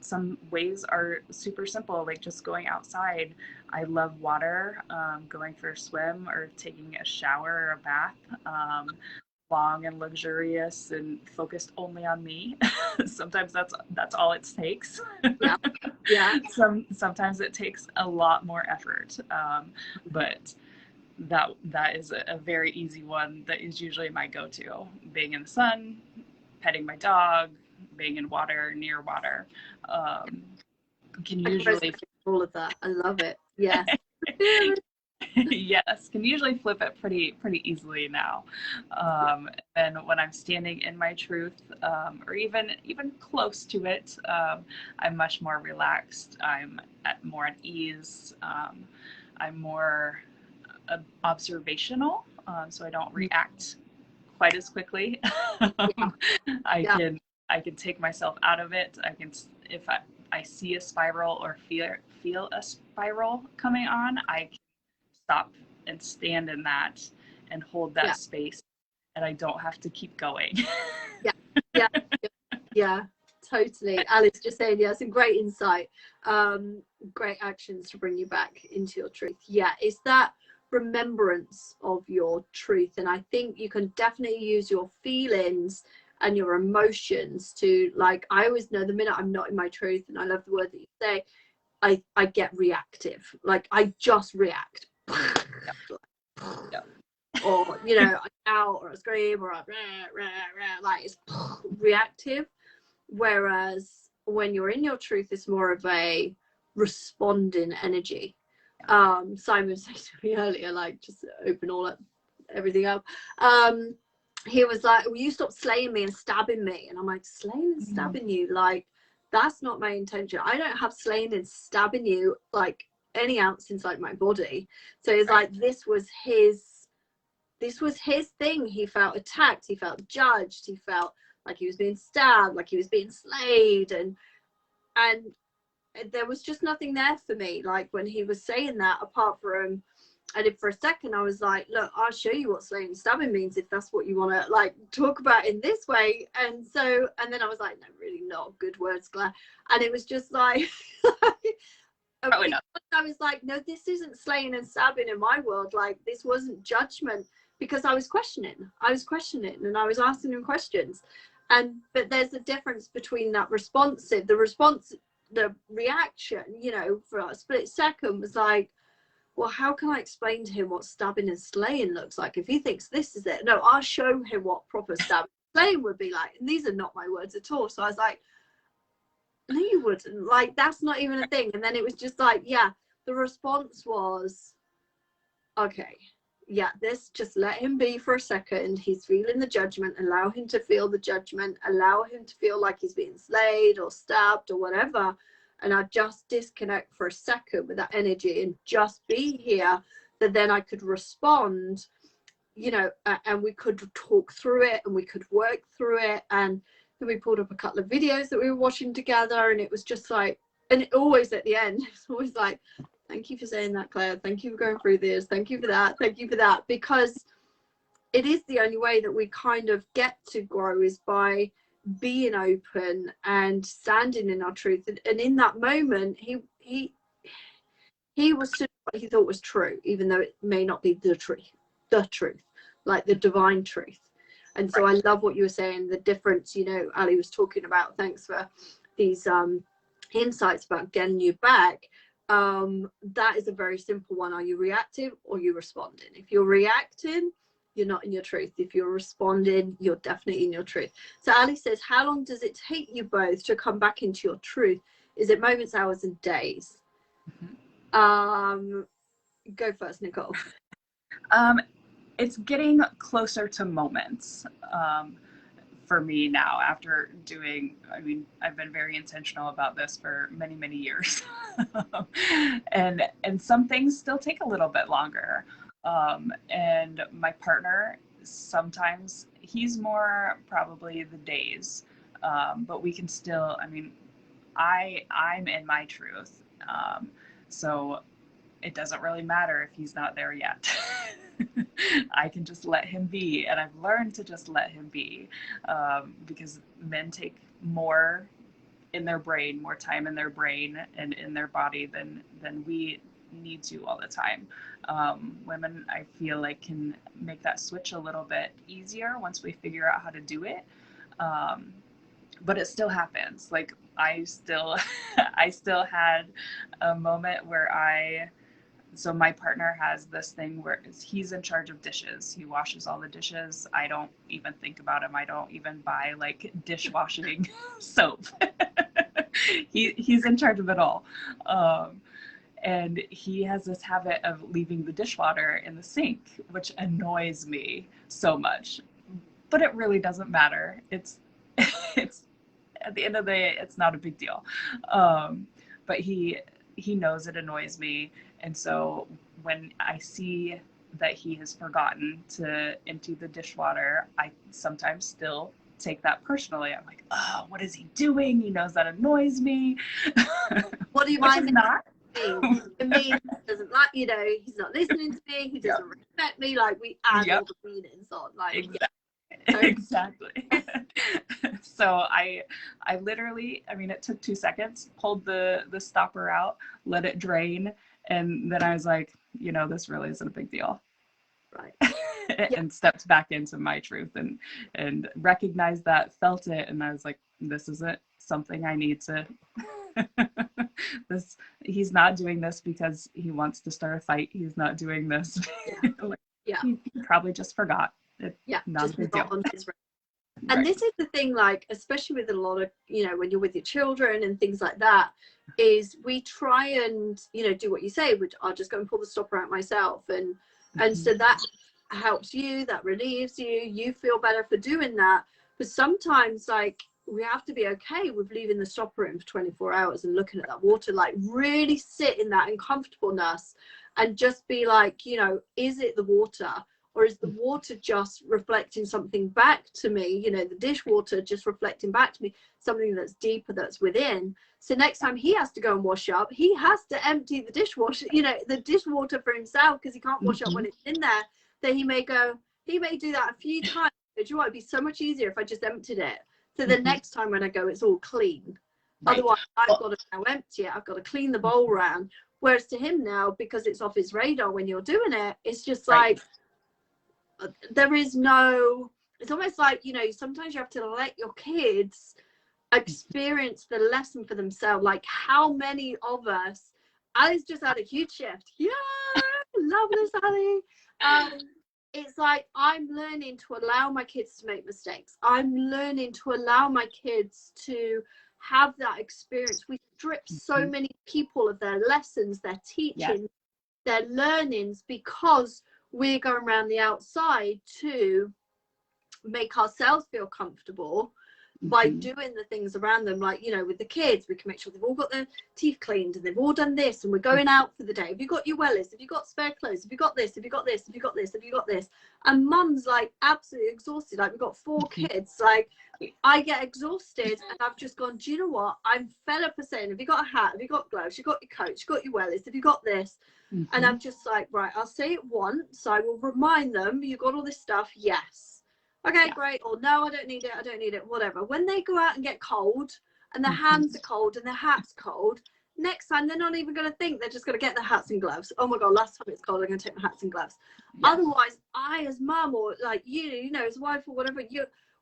some ways are super simple, like just going outside. I love water, going for a swim or taking a shower or a bath. Long and luxurious and focused only on me. Sometimes that's all it takes. Yeah. Yeah. Sometimes it takes a lot more effort, but that is a very easy one. That is usually my go-to. Being in the sun, petting my dog, being in water, near water, can I can usually resonate with all of that. I love it. Yes. yes, can usually flip it pretty easily now. And when I'm standing in my truth, or even close to it, I'm much more relaxed. I'm more at ease. I'm more observational, so I don't react quite as quickly. Yeah. I Yeah. can I can take myself out of it. I can, if I see a spiral or feel a spiral coming on, I can stop and stand in that and hold that Yeah. space, and I don't have to keep going. Yeah. Yeah. Yeah, totally. Alice just saying, yeah, some great insight. Great actions to bring you back into your truth. Yeah, it's that remembrance of your truth. And I think you can definitely use your feelings and your emotions to, like, I always know the minute I'm not in my truth, and I love the word that you say, I get reactive. Like I just react. Yep. Or, you know, I shout or I scream or I rah, rah, rah, like it's reactive. Whereas when you're in your truth, it's more of a responding energy. Simon said to me earlier, like, just open all up, everything up. He was like, will you stop slaying me and stabbing me? And I'm like, slaying and stabbing you? Like, that's not my intention. I don't have slaying and stabbing you like any ounce inside my body. So he's like, this was his thing. He felt attacked, he felt judged, he felt like he was being stabbed, like he was being slayed, and there was just nothing there for me, like when he was saying that, apart from, I did for a second, I was like, look, I'll show you what slaying and stabbing means if that's what you want to like talk about in this way. And then I was like, no, really not good words, Claire. And it was just like Probably not. I was like, no, this isn't slaying and stabbing in my world. Like, this wasn't judgment, because I was questioning and I was asking him questions. But there's a difference between that the reaction, you know, for a split second was like, well, how can I explain to him what stabbing and slaying looks like if he thinks this is it? No, I'll show him what proper stabbing and slaying would be like. And these are not my words at all. So I was like, no, you wouldn't. Like, that's not even a thing. And then it was just like, yeah, the response was, okay, yeah, this, just let him be for a second. He's feeling the judgment. Allow him to feel the judgment. Allow him to feel like he's being slayed or stabbed or whatever. And I just disconnect for a second with that energy and just be here. That then I could respond, you know, and we could talk through it and we could work through it. And then we pulled up a couple of videos that we were watching together, and it was just like, and it always at the end, it's always like, thank you for saying that, Claire. Thank you for going through this. Thank you for that. Thank you for that. Because it is the only way that we kind of get to grow, is by being open and standing in our truth. And in that moment, he was stood what he thought was true, even though it may not be the truth, like the divine truth. And so I love what you were saying, the difference, you know, Ali was talking about. Thanks for these insights about getting you back. That is a very simple one. Are you reactive or are you responding? If you're reacting, you're not in your truth. If you're responding, you're definitely in your truth. So Ali says, how long does it take you both to come back into your truth? Is it moments, hours, and days? Go first, Nicole. It's getting closer to moments. For me now, after doing, I mean, I've been very intentional about this for many, many years. and some things still take a little bit longer. And my partner, sometimes he's more probably the days, but we can still, I mean, I'm in my truth. So it doesn't really matter if he's not there yet. I can just let him be. And I've learned to just let him be, because men take more in their brain, more time in their brain and in their body than we need to all the time. Women, I feel like, can make that switch a little bit easier once we figure out how to do it. But it still happens. Like I still had a moment where so my partner has this thing where he's in charge of dishes. He washes all the dishes. I don't even think about him. I don't even buy like dishwashing soap. He's in charge of it all. And he has this habit of leaving the dishwater in the sink, which annoys me so much. But it really doesn't matter. It's at the end of the day, it's not a big deal. But he knows it annoys me. And so when I see that he has forgotten to empty the dishwater, I sometimes still take that personally. I'm like, oh, what is he doing? He knows that annoys me. What do you mind? Not? It means he doesn't like, you know, he's not listening to me. He doesn't respect me. Like we add all the meanings on. Like exactly. So I literally, I mean, it took 2 seconds, pulled the stopper out, let it drain. And then I was like, you know, this really isn't a big deal. Right. And stepped back into my truth and recognized that, felt it. And I was like, this isn't something I need to, he's not doing this because he wants to start a fight. He's not doing this. He probably just forgot. Not a big deal. And this is the thing, like, especially with a lot of, you know, when you're with your children and things like that, is we try and, you know, do what you say, which I'll just go and pull the stopper out myself. And so that helps you, that relieves you, you feel better for doing that. But sometimes, like, we have to be okay with leaving the stopper in for 24 hours and looking at that water, like really sit in that uncomfortableness and just be like, you know, is it the water? Or is the water just reflecting something back to me? You know, the dishwater just reflecting back to me, something that's deeper, that's within. So next time he has to go and wash up, he has to empty the dishwasher, you know, the dishwater for himself, because he can't wash up when it's in there. Then he may do that a few times. Do you know what? It'd be so much easier if I just emptied it. So the next time when I go, it's all clean. Otherwise, I've got to now empty it. I've got to clean the bowl round. Whereas to him now, because it's off his radar when you're doing it, it's just like, there is no, it's almost like, you know, sometimes you have to let your kids experience the lesson for themselves. Like how many of us, Ali's just had a huge shift. Yeah, love this, Ali. It's like I'm learning to allow my kids to make mistakes. I'm learning to allow my kids to have that experience. We strip so many people of their lessons, their teaching, their learnings, because we're going around the outside to make ourselves feel comfortable by doing the things around them. Like, you know, with the kids, we can make sure they've all got their teeth cleaned and they've all done this, and we're going out for the day. Have you got your wellies? Have you got spare clothes? Have you got this? Have you got this? Have you got this? Have you got this? And mum's like absolutely exhausted. Like we've got 4 kids. Like I get exhausted and I've just gone, do you know what? I'm fed up of saying, have you got a hat? Have you got gloves? You got your coat? You got your wellies? Have you got this? And I'm just like, right, I'll say it once. I will remind them, you got all this stuff? Yes. Okay, great. Or no, I don't need it. I don't need it. Whatever. When they go out and get cold and their hands are cold and their hat's cold, next time they're not even going to think. They're just going to get their hats and gloves. Oh my God, last time it's cold, I'm going to take my hats and gloves. Yes. Otherwise, I as mum, or like you know, as wife or whatever,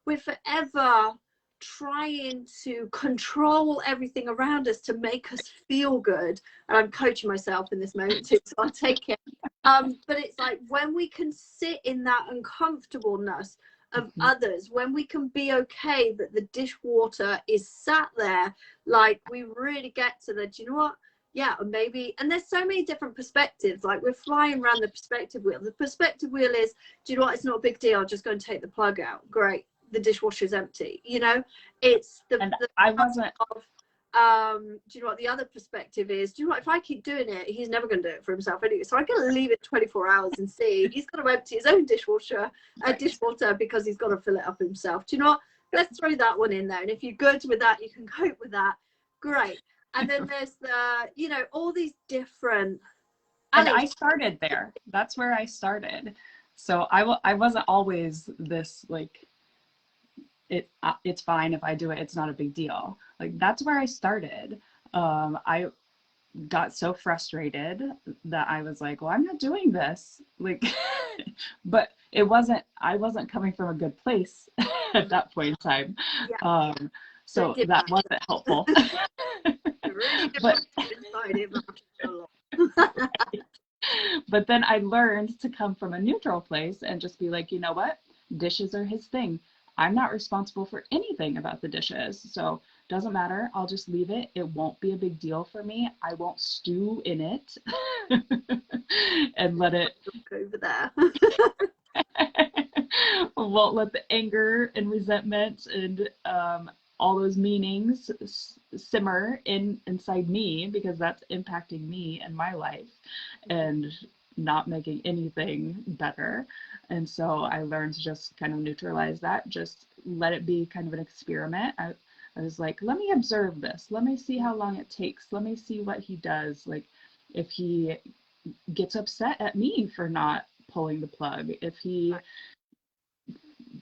we're forever trying to control everything around us to make us feel good. And I'm coaching myself in this moment too, so I'll take it. But it's like when we can sit in that uncomfortableness of others, when we can be okay that the dishwater is sat there, like we really get to the, do you know what? Yeah, maybe, and there's so many different perspectives. Like we're flying around the perspective wheel. The perspective wheel is, do you know what? It's not a big deal. I'll just go and take the plug out. Great. The dishwasher's empty. You know, it's the I wasn't. Do you know what the other perspective is? Do you know what? If I keep doing it, he's never going to do it for himself anyway. So I'm going to leave it 24 hours and see. He's got to empty his own dishwater because he's got to fill it up himself. Do you know what? Let's throw that one in there. And if you're good with that, you can cope with that. Great. And then there's the, you know, all these different. And I started there. That's where I started. So I wasn't always this like, it's fine if I do it. It's not a big deal. Like that's where I started. I got so frustrated that I was like, well, I'm not doing this. Like, but I wasn't coming from a good place at that point in time. Yeah. So that wasn't helpful. But then I learned to come from a neutral place and just be like, you know what? Dishes are his thing. I'm not responsible for anything about the dishes. So doesn't matter. I'll just leave it. It won't be a big deal for me. I won't stew in it and let it over there. Won't let the anger and resentment and all those meanings simmer inside me, because that's impacting me and my life and not making anything better. And so I learned to just kind of neutralize that, just let it be kind of an experiment. I was like, let me observe this. Let me see how long it takes. Let me see what he does. Like if he gets upset at me for not pulling the plug, if he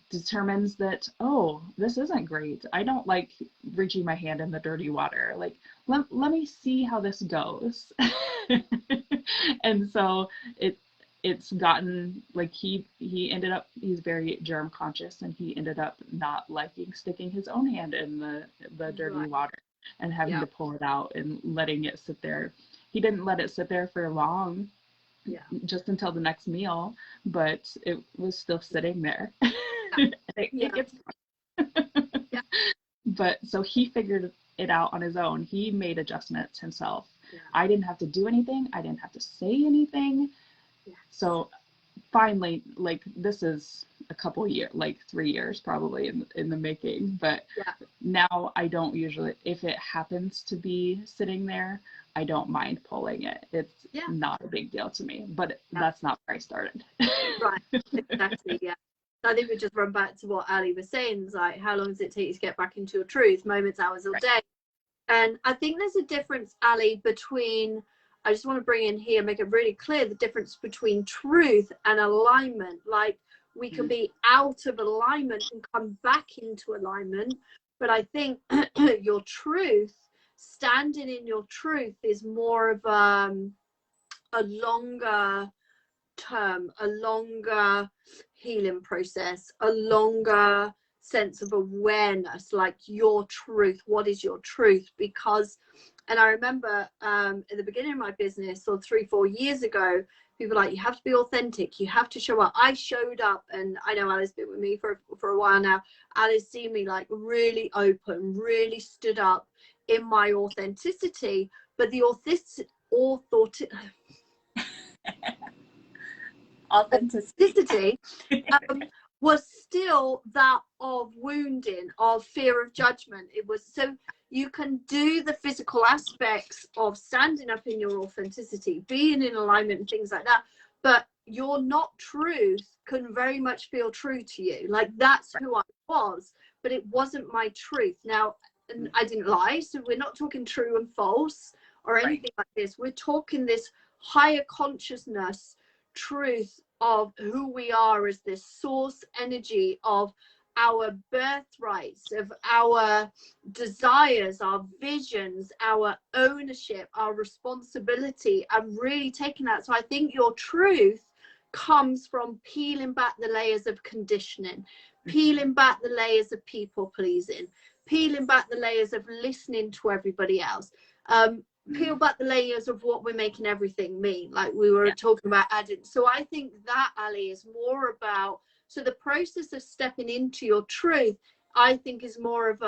determines that, oh, this isn't great. I don't like reaching my hand in the dirty water. Like, let me see how this goes. And so it's gotten like he ended up, he's very germ conscious, and he ended up not liking sticking his own hand in the dirty water and having to pull it out and letting it sit there. He didn't let it sit there for long, just until the next meal, but it was still sitting there. It gets But so he figured it out on his own. He made adjustments himself. I didn't have to do anything. I didn't have to say anything. So finally, like this is a couple years, like 3 years probably in the making, but now I don't usually, if it happens to be sitting there, I don't mind pulling it. It's not a big deal to me, but that's not where I started. Right, exactly, I think we just run back to what Ali was saying. It's like, how long does it take you to get back into your truth? Moments, hours, or day. And I think there's a difference, Ali, between, I just want to bring in here, make it really clear, the difference between truth and alignment. Like we can be out of alignment and come back into alignment. But I think your truth, standing in your truth, is more of a longer term, a longer healing process, a longer sense of awareness, like your truth. What is your truth? Because, and I remember at the beginning of my business, or 3-4 years ago, people were like, you have to be authentic, you have to show up. I showed up, and I know Ali's been with me for a while now. Ali's seen me like really open, really stood up in my authenticity, but the authenticity was still that of wounding, of fear of judgment. It was, so you can do the physical aspects of standing up in your authenticity, being in alignment and things like that, but your not truth can very much feel true to you. Like that's who I was, but it wasn't my truth. Now, I didn't lie, so we're not talking true and false or anything like this. We're talking this higher consciousness truth of who we are as this source energy of our birthrights, of our desires, our visions, our ownership, our responsibility, and really taking that. So I think your truth comes from peeling back the layers of conditioning, peeling back the layers of people pleasing, peeling back the layers of listening to everybody else, peel back the layers of what we're making everything mean, like we were talking about adding. So I think that, Ali, is more about, so the process of stepping into your truth, I think, is more of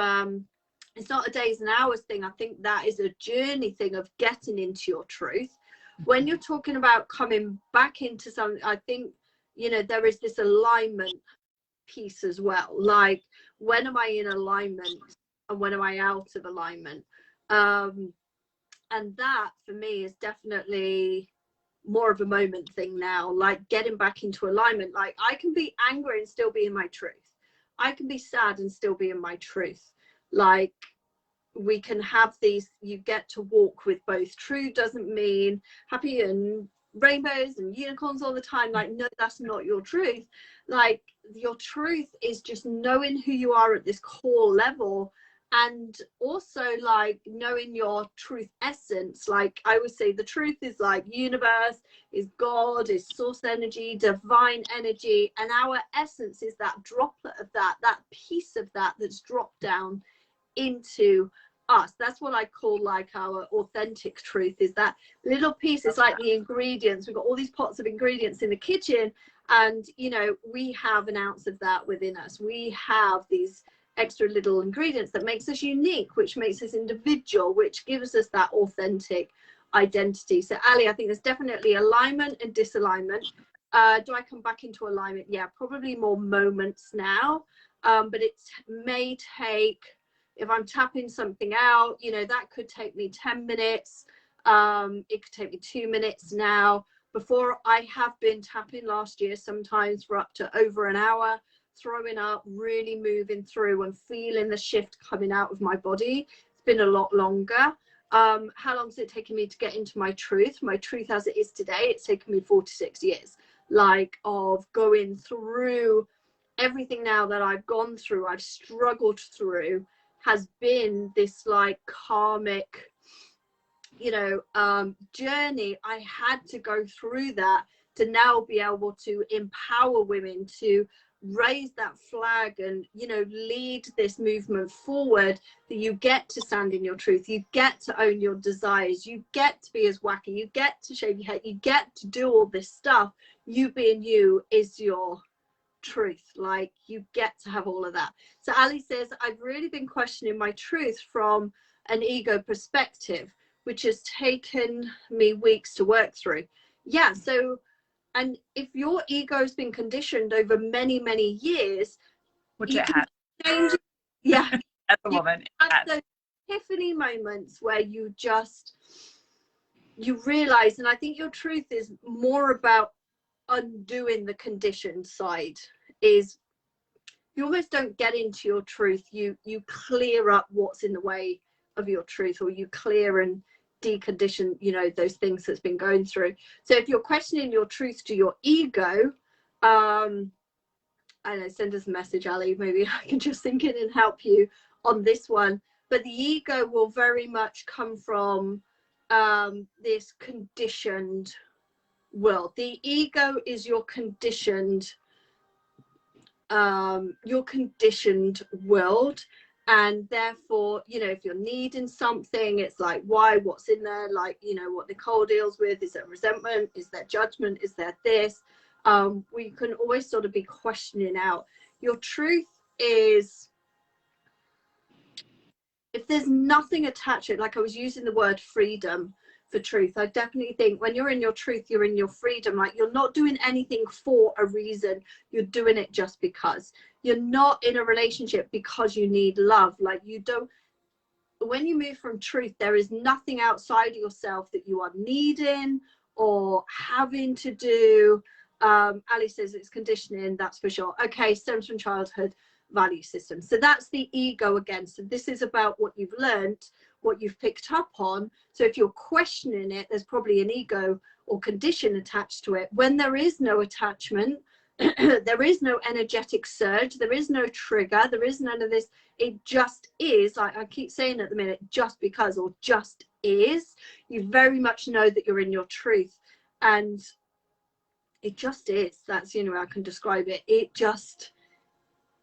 it's not a days and hours thing. I think that is a journey thing of getting into your truth. When you're talking about coming back into something, I think, you know, there is this alignment piece as well. Like, when am I in alignment and when am I out of alignment? And that for me is definitely more of a moment thing now, like getting back into alignment. Like, I can be angry and still be in my truth. I can be sad and still be in my truth. Like, we can have these, you get to walk with both. True doesn't mean happy and rainbows and unicorns all the time. Like, no, that's not your truth. Like, your truth is just knowing who you are at this core level, and also like knowing your truth essence. Like I would say, the truth is like universe, is God, is source energy, divine energy, and our essence is that droplet of that piece of that that's dropped down into us. That's what I call like our authentic truth, is that little piece. It's like the ingredients. We've got all these pots of ingredients in the kitchen, and you know, we have an ounce of that within us. We have these extra little ingredients that makes us unique, which makes us individual, which gives us that authentic identity. So Ali, I think there's definitely alignment and disalignment. Do I come back into alignment? Yeah, probably more moments now, but it may take, if I'm tapping something out, you know, that could take me 10 minutes. It could take me 2 minutes now. Before, I have been tapping last year sometimes for up to over an hour, throwing up, really moving through and feeling the shift coming out of my body. It's been a lot longer. How long has it taken me to get into my truth? My truth as it is today, it's taken me 46 years, like, of going through everything now that I've gone through, I've struggled through, has been this like karmic, you know, journey. I had to go through that to now be able to empower women, to raise that flag and, you know, lead this movement forward, that you get to stand in your truth, you get to own your desires, you get to be as wacky, you get to shave your head, you get to do all this stuff. You being you is your truth. Like, you get to have all of that. So Ali says, I've really been questioning my truth from an ego perspective, which has taken me weeks to work through. Yeah, so, and if your ego's been conditioned over many, many years, which you it can has. change it. Yeah. As a woman, Have those epiphany moments where you just, you realize, and I think your truth is more about undoing the conditioned side. Is you almost don't get into your truth, you clear up what's in the way of your truth, or you clear and decondition, you know, those things that's been going through. So if you're questioning your truth to your ego, I know, send us a message, Ali, maybe I can just think it and help you on this one. But the ego will very much come from this conditioned world. The ego is your conditioned world, and therefore, you know, if you're needing something, it's like, why, what's in there? Like, you know, what Nicole deals with, is there resentment, is there judgment, is there this? We can always sort of be questioning out. Your truth is, if there's nothing attached to it, like I was using the word freedom for truth, I definitely think when you're in your truth, you're in your freedom. Like, you're not doing anything for a reason, you're doing it just because. You're not in a relationship because you need love. Like, you don't, when you move from truth, there is nothing outside of yourself that you are needing or having to do. Ali says it's conditioning, that's for sure. Okay, stems from childhood value system. So that's the ego again. So this is about what you've learned, what you've picked up on. So if you're questioning it, there's probably an ego or condition attached to it. When there is no attachment, There is no energetic surge. There is no trigger. There is none of this. It just is, like I keep saying at the minute, just because, or just is. You very much know that you're in your truth, and it just is. That's the only way I can describe it. It just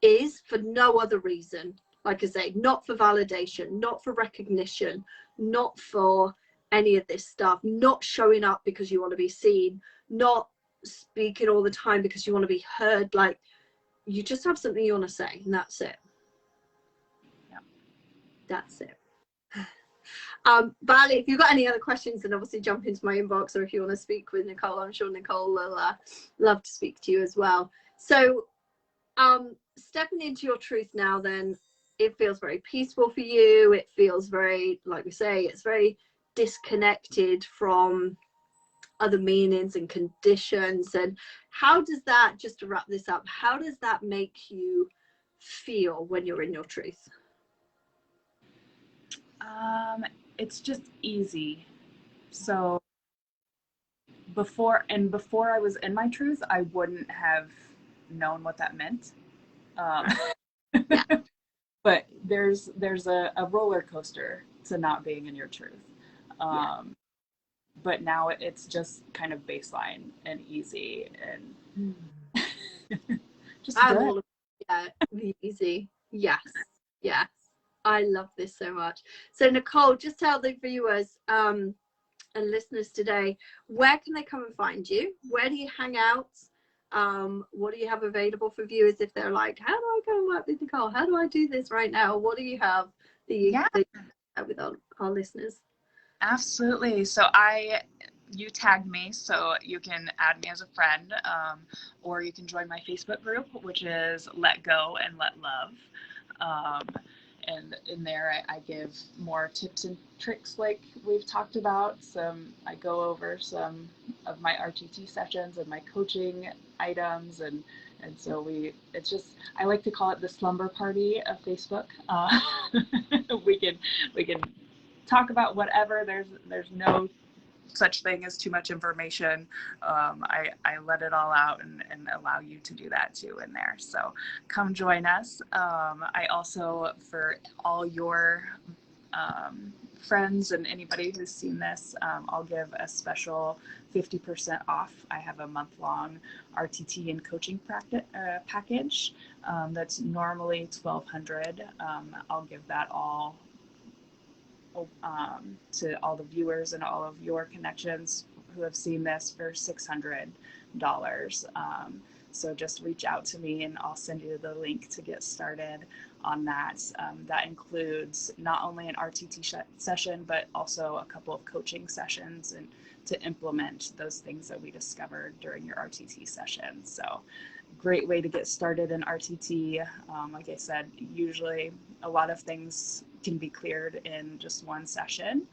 is, for no other reason. Like I say, not for validation, not for recognition, not for any of this stuff, not showing up because you want to be seen, not speaking all the time because you want to be heard. Like, you just have something you want to say, and that's it. Yeah. That's it. Bali, if you've got any other questions, then obviously jump into my inbox, or if you want to speak with Nicole, I'm sure Nicole will love to speak to you as well. So stepping into your truth now, then, it feels very peaceful for you. It feels very, like we say, it's very disconnected from other meanings and conditions. And how does that, just to wrap this up, how does that make you feel when you're in your truth? It's just easy. So before I was in my truth, I wouldn't have known what that meant. Yeah. But there's a roller coaster to not being in your truth. But now it's just kind of baseline and easy and just I'm good. all easy. Yes. I love this so much. So Nicole, just tell the viewers and listeners today, where can they come and find you? Where do you hang out? What do you have available for viewers if they're like, how do I go and work with Nicole? How do I do this right now? What do you have that you have with our listeners? Absolutely. So you tagged me, so you can add me as a friend, or you can join my Facebook group, which is Let Go and Let Love. And in there, I give more tips and tricks like we've talked about. I go over some of my RTT sessions and my coaching items, and so it's just, I like to call it the slumber party of Facebook. We can talk about whatever. There's no such thing as too much information. I let it all out and allow you to do that too in there. So come join us. I also, for all your friends and anybody who's seen this, I'll give a special 50% off. I have a month-long RTT and coaching package that's normally $1,200. I'll give that all to all the viewers and all of your connections who have seen this for $600. So just reach out to me and I'll send you the link to get started on that. That includes not only an RTT session, but also a couple of coaching sessions and to implement those things that we discovered during your RTT session. So great way to get started in RTT. Like I said, usually a lot of things can be cleared in just one session.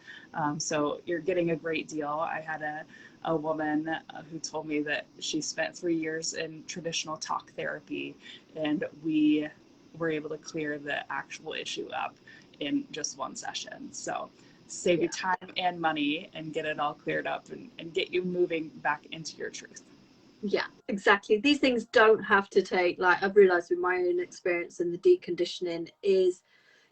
So you're getting a great deal. I had a woman who told me that she spent 3 years in traditional talk therapy, and we were able to clear the actual issue up in just one session. So save you time and money and get it all cleared up and get you moving back into your truth. Yeah, exactly. These things don't have to take, like I've realized with my own experience and the deconditioning, is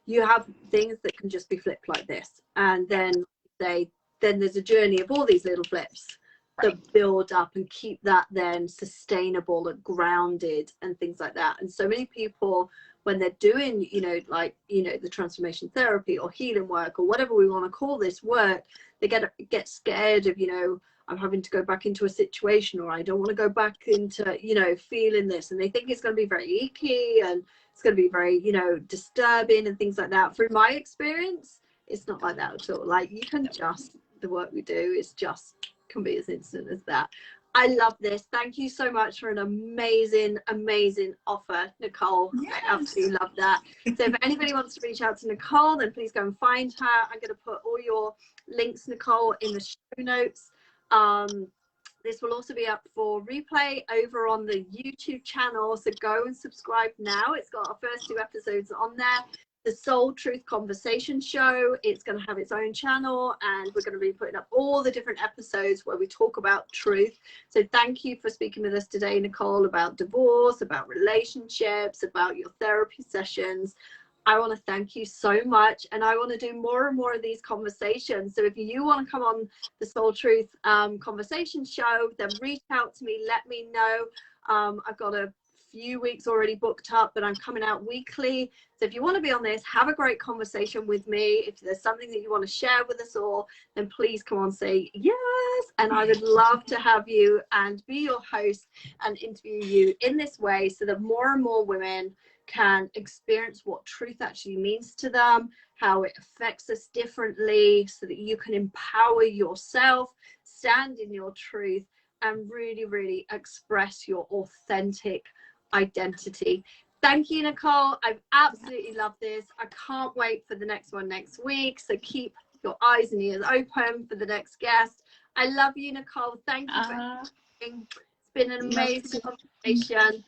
you have things that can just be flipped like this, and then there's a journey of all these little flips that build up and keep that then sustainable and grounded and things like that. And so many people, when they're doing the transformation therapy or healing work or whatever we want to call this work, they get scared of, I'm having to go back into a situation, or I don't want to go back into, feeling this. And they think it's going to be very icky and it's going to be very, disturbing and things like that. Through my experience, it's not like that at all. Like, you can just, the work we do is just, can be as instant as that. I love this. Thank you so much for an amazing offer, Nicole. Yes. I absolutely love that. So if anybody wants to reach out to Nicole, then please go and find her. I'm going to put all your links, Nicole, in the show notes. This will also be up for replay over on the YouTube channel, so go and subscribe now. It's got our first 2 episodes on there. the Soul Truth Conversation Show. It's going to have its own channel, and we're going to be putting up all the different episodes where we talk about truth. So thank you for speaking with us today, Nicole, about divorce, about relationships, about your therapy sessions. I want to thank you so much, and I want to do more and more of these conversations. So if you want to come on the Soul Truth Conversation Show, then reach out to me, let me know. I've got a few weeks already booked up, but I'm coming out weekly. So if you want to be on this, have a great conversation with me. If there's something that you want to share with us all, then please come on, say yes. And I would love to have you and be your host and interview you in this way, so that more and more women can experience what truth actually means to them, how it affects us differently, so that you can empower yourself, stand in your truth, and really, really express your authentic identity. Thank you, Nicole. I've absolutely loved this. I can't wait for the next one next week. So keep your eyes and ears open for the next guest. I love you, Nicole. Thank you for everything. It's been an amazing conversation.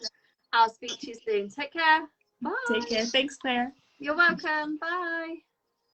I'll speak to you soon. Take care. Bye. Take care. Thanks, Claire. You're welcome. Bye.